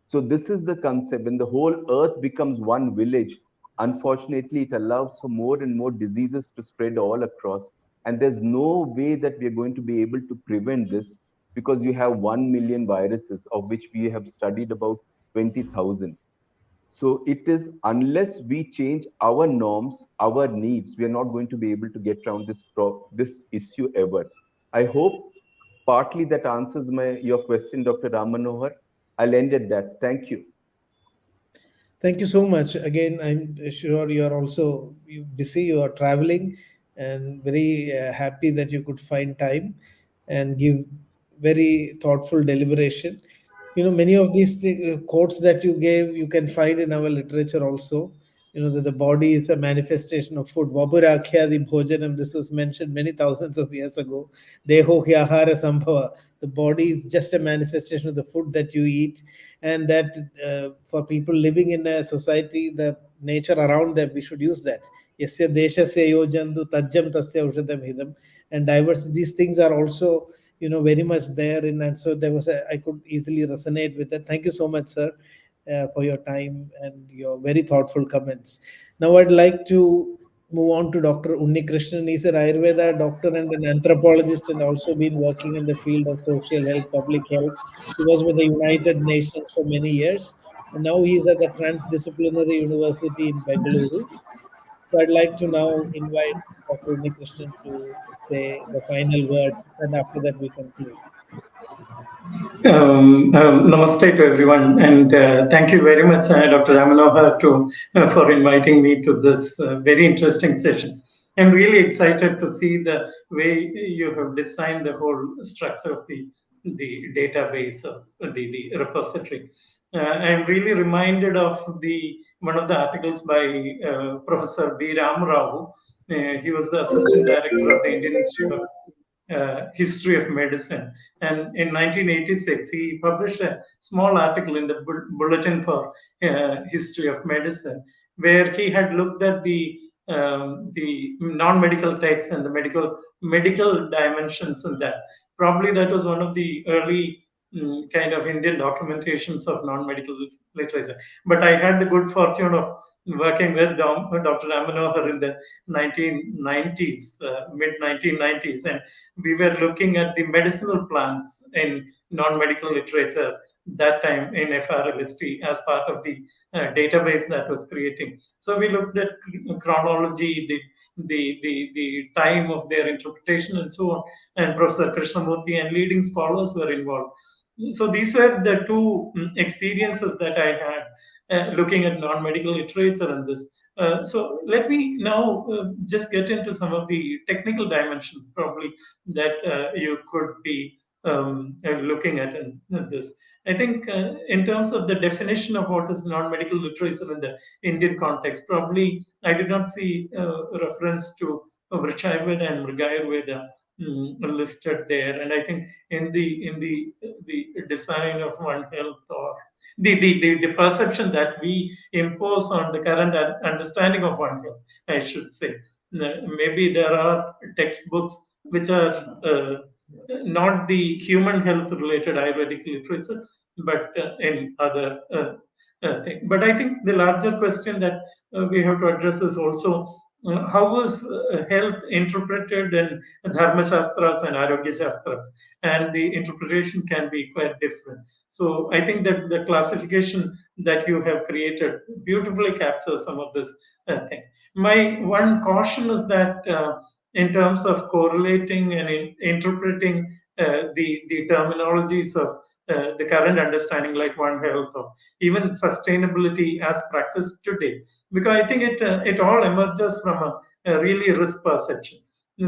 So this is the concept. When the whole earth becomes one village, unfortunately, it allows for more and more diseases to spread all across. And there's no way that we are going to be able to prevent this, because you have 1 million viruses, of which we have studied about 20,000. So it is, unless we change our norms, our needs, we are not going to be able to get around this issue ever. I hope partly that answers your question, Dr. Ramanohar. I'll end at that. Thank you. Thank you so much. Again, I'm sure you are also busy, you are traveling, and very happy that you could find time and give very thoughtful deliberation. Many of these quotes that you gave, you can find in our literature also. That the body is a manifestation of food. Vapurakhyadi bhojanam, this was mentioned many thousands of years ago. Deho hyahara sambhava. The body is just a manifestation of the food that you eat, and that for people living in a society, the nature around them, we should use that. Yasya deshasya yojandu tajjam tasya aushadam hidam. And diverse, these things are also very much there in. And so I could easily resonate with that. Thank you so much, sir, for your time and your very thoughtful comments. Now I'd like to move on to Dr. Unni Krishnan. He's an Ayurveda doctor and an anthropologist, and also been working in the field of social health, public health. He was with the United Nations for many years, and now he's at the Transdisciplinary University in Bengaluru. So I'd like to now invite Dr. Unni Krishnan to say the final words, and after that we conclude. Namaste to everyone, and thank you very much, Dr. Ramanohar, for inviting me to this very interesting session. I'm really excited to see the way you have designed the whole structure of the database of the repository. I'm really reminded of the one of the articles by Professor B. Ram Rao. He was the assistant director of the Indian Institute of History of Medicine. And in 1986, he published a small article in the Bulletin for History of Medicine, where he had looked at the non-medical texts and the medical dimensions in that. Probably that was one of the early kind of Indian documentations of non-medical literature. But I had the good fortune of working with Dr. Ramanohar in the 1990s, mid 1990s, and we were looking at the medicinal plants in non-medical literature that time in FRLST as part of the database that was creating. So we looked at chronology, the time of their interpretation, and so on. And Professor Krishnamurthy and leading scholars were involved. So these were the two experiences that I had looking at non-medical literature and this. So let me now just get into some of the technical dimensions probably that you could be looking at in this. I think in terms of the definition of what is non-medical literature in the Indian context, probably I did not see reference to Vrishayurveda and Mrigayurveda listed there. And I think in the design of One Health, or the perception that we impose on the current understanding of One Health, I should say. Maybe there are textbooks which are not the human health related Ayurvedic literature, but in other things. But I think the larger question that we have to address is also how is health interpreted in Dharma Shastras and Arogya Shastras, and the interpretation can be quite different. So I think that the classification that you have created beautifully captures some of this thing. My one caution is that in terms of correlating and interpreting the terminologies of the current understanding, like One Health or even sustainability as practiced today, because I think it all emerges from a really risk perception.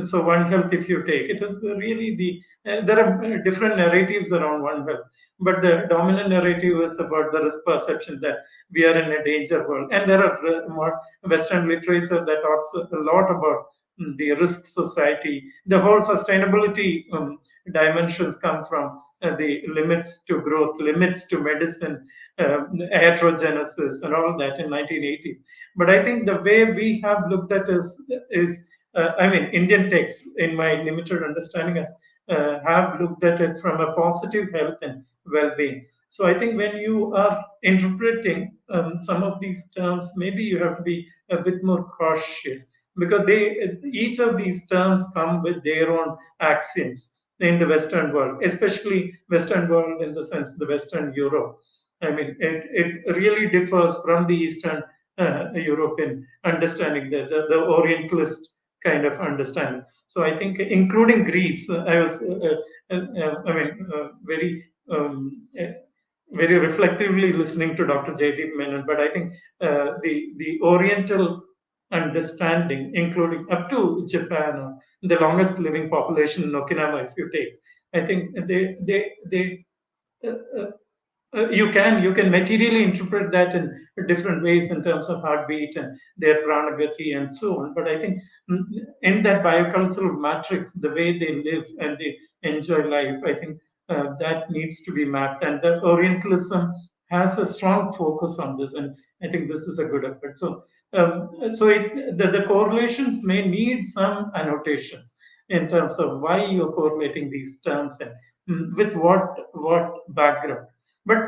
So One Health, if you take, it is really there are different narratives around One Health, but the dominant narrative is about the risk perception that we are in a danger world, and there are more Western literature that talks a lot about the risk society. The whole sustainability dimensions come from the limits to growth, limits to medicine, heterogenesis, and all that in 1980s. But I think the way we have looked at is I mean, Indian texts, in my limited understanding, have looked at it from a positive health and well-being. So I think when you are interpreting some of these terms, maybe you have to be a bit more cautious, because each of these terms come with their own axioms in the Western world, especially Western world in the sense the Western Europe. I mean, it really differs from the Eastern European understanding, the Orientalist kind of understanding. So I think, including Greece, I was, I mean, very reflectively listening to Dr. Jaydeep Menon. But I think the Oriental understanding, including up to Japan, the longest living population in Okinawa, if you take, I think they uh, uh, you can materially interpret that in different ways in terms of heartbeat and their pranagati and so on. But I think in that biocultural matrix, the way they live and they enjoy life, I think that needs to be mapped, and the Orientalism has a strong focus on this, and I think this is a good effort. So the correlations may need some annotations in terms of why you're correlating these terms, and with what background. But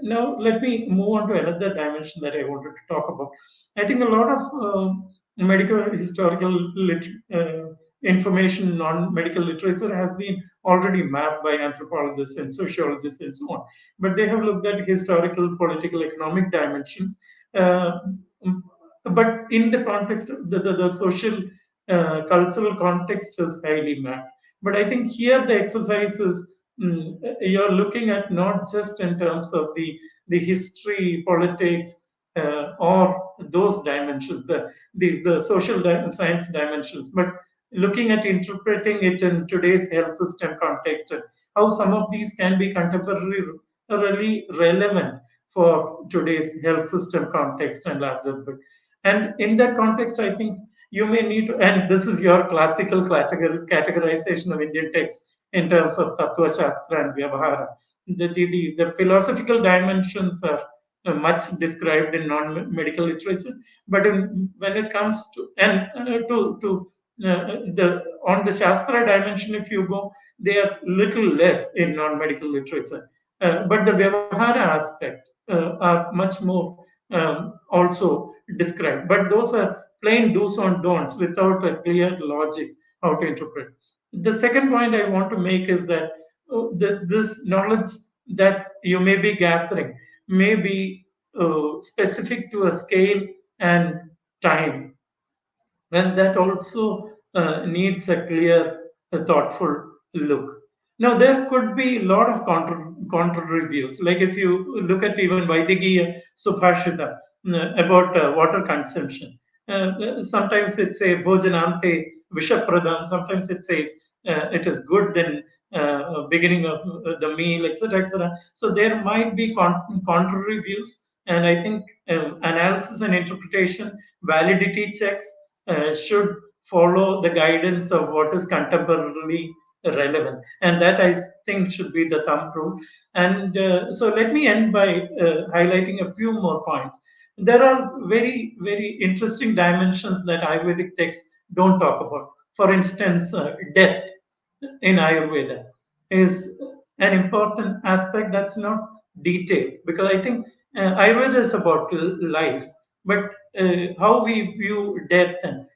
now let me move on to another dimension that I wanted to talk about. I think a lot of medical historical information, non-medical literature has been already mapped by anthropologists and sociologists and so on. But they have looked at historical, political, economic dimensions. Uh, but in the context of the social, cultural context is highly mapped. But I think here the exercise is, you're looking at not just in terms of the history, politics, or those dimensions, the social science dimensions, but looking at interpreting it in today's health system context, and how some of these can be contemporarily relevant for today's health system context and larger bit. And in that context, I think you may need to, and this is your classical categorization of Indian texts in terms of Tattva Shastra and Vyavahara. The philosophical dimensions are much described in non-medical literature, but when it comes to, and to the on the Shastra dimension, if you go, they are little less in non-medical literature. But the Vyavahara aspect are much more also described. But those are plain do's and don'ts without a clear logic how to interpret. The second point I want to make is that this knowledge that you may be gathering may be specific to a scale and time, and that also needs a clear, thoughtful look. Now, there could be a lot of contrary views. Like if you look at even Vaidikiya Subhashita about water consumption, sometimes it says Bhojanante Vishapradam, sometimes it says it is good in beginning of the meal, etc., etc. So there might be contrary views, and I think analysis and interpretation, validity checks should follow the guidance of what is contemporarily relevant, and that I think should be the thumb rule. And so let me end by highlighting a few more points. There are very interesting dimensions that Ayurvedic texts don't talk about. For instance, death in Ayurveda is an important aspect that's not detailed, because I think Ayurveda is about life, but how we view death and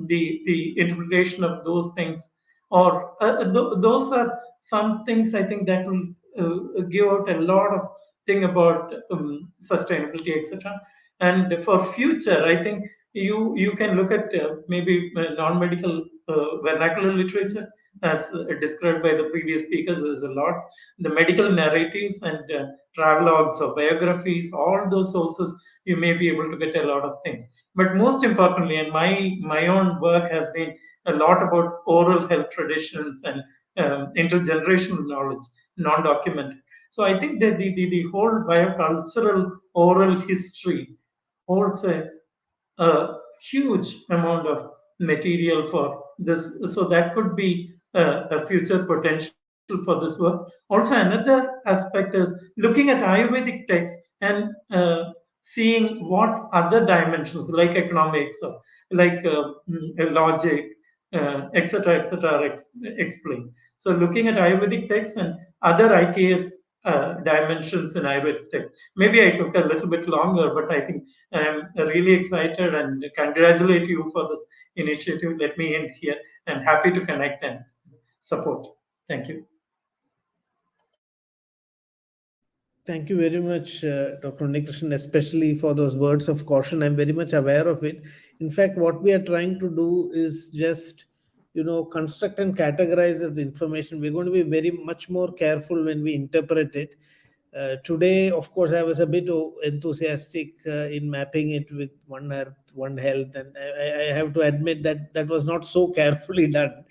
the interpretation of those things, or those are some things I think that will give out a lot of thing about sustainability, etc. And for future, I think you can look at maybe non-medical vernacular literature, as described by the previous speakers. There's a lot. The medical narratives and travelogues or biographies, all those sources you may be able to get a lot of things. But most importantly, and my own work has been a lot about oral health traditions and intergenerational knowledge, non-documented. So I think that the whole biocultural oral history holds a huge amount of material for this. So that could be a future potential for this work. Also, another aspect is looking at Ayurvedic texts and seeing what other dimensions like economics or like logic, etc., are explained. So, looking at Ayurvedic texts and other IKS dimensions in Ayurvedic text. Maybe I took a little bit longer, but I think I'm really excited and congratulate you for this initiative. Let me end here and happy to connect and support. Thank you. Thank you very much, Dr. Unikrishnan, especially for those words of caution. I'm very much aware of it. In fact, what we are trying to do is just, construct and categorize the information. We're going to be very much more careful when we interpret it. Today, of course, I was a bit enthusiastic in mapping it with One Earth, One Health, and I have to admit that that was not so carefully done.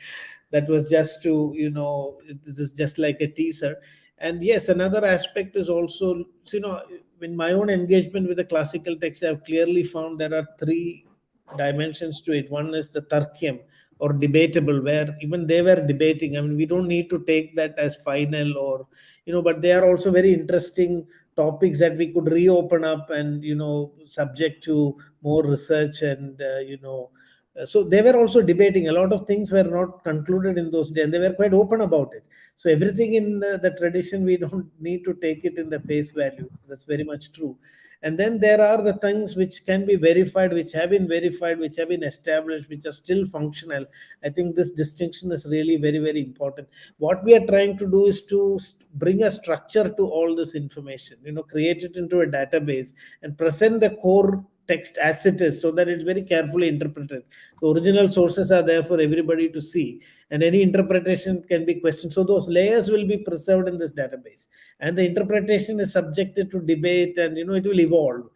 That was just to, this is just like a teaser. And yes, another aspect is also, in my own engagement with the classical text, I've clearly found there are three dimensions to it. One is the Tarkyam or debatable, where even they were debating. I mean, we don't need to take that as final or, but they are also very interesting topics that we could reopen up and, subject to more research and, so they were also debating. A lot of things were not concluded in those days, and they were quite open about it. So everything in the tradition, we don't need to take it in the face value. That's very much true. And then there are the things which can be verified, which have been verified, which have been established, which are still functional. I think this distinction is really very, very important. What we are trying to do is to bring a structure to all this information, create it into a database and present the core text as it is, so that it's very carefully interpreted. The original sources are there for everybody to see, and any interpretation can be questioned. So those layers will be preserved in this database, and the interpretation is subjected to debate, and it will evolve.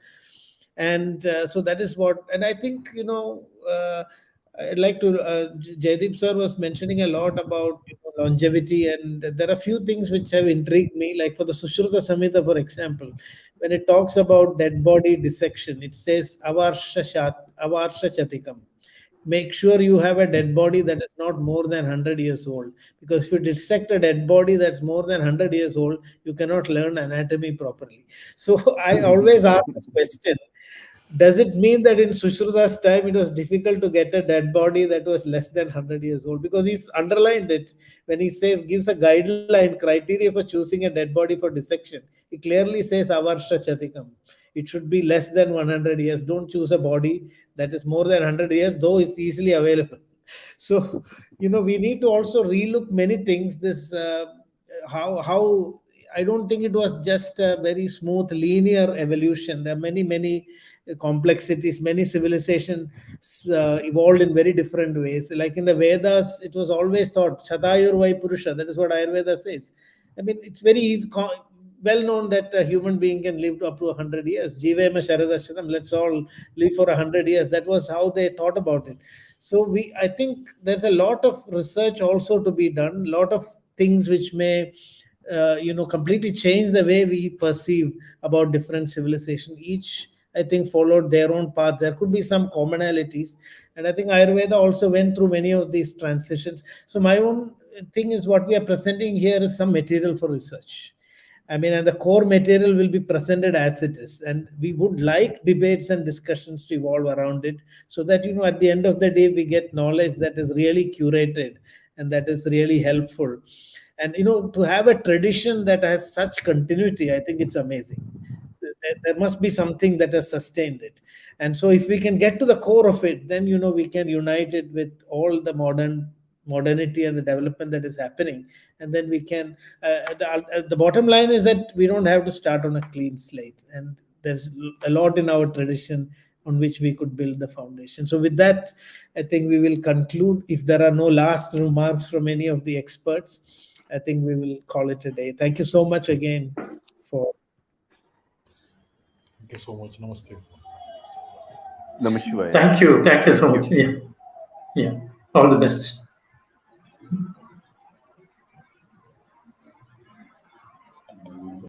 And so that is what. And I think I'd like to. Jaideep sir was mentioning a lot about longevity, and there are a few things which have intrigued me. Like for the Sushruta Samhita, for example, when it talks about dead body dissection, it says avarsha chatikam. Make sure you have a dead body that is not more than 100 years old, because if you dissect a dead body that's more than 100 years old, you cannot learn anatomy properly. So I always ask this question: does it mean that in Sushruta's time it was difficult to get a dead body that was less than 100 years old? Because he's underlined it when he says, gives a guideline criteria for choosing a dead body for dissection. He clearly says avarsha chatikam. It should be less than 100 years. Don't choose a body that is more than 100 years, though it's easily available. So, we need to also relook many things. This how I don't think it was just a very smooth linear evolution. There are many complexities. Many civilizations evolved in very different ways. Like in the Vedas, it was always thought Shadayur Vai Purusha. That is what Ayurveda says. I mean, it's very easy, well known that a human being can live up to 100 years. Jivema Sharadashadam, let's all live for 100 years. That was how they thought about it. So I think there's a lot of research also to be done, a lot of things which may completely change the way we perceive about different civilization. Each, I think, followed their own path. There could be some commonalities, and I think Ayurveda also went through many of these transitions. So my own thing is, what we are presenting here is some material for research. I mean, and the core material will be presented as it is. And we would like debates and discussions to evolve around it, so that, at the end of the day, we get knowledge that is really curated and that is really helpful. And, to have a tradition that has such continuity, I think it's amazing. There must be something that has sustained it. And so if we can get to the core of it, then, we can unite it with all the modernity and the development that is happening. And then we can, the bottom line is that we don't have to start on a clean slate. And there's a lot in our tradition on which we could build the foundation. So with that, I think we will conclude. If there are no last remarks from any of the experts, I think we will call it a day. Thank you so much again for Thank you so much. Namaste. Namah Shivaya. Thank you so much. Yeah, all the best.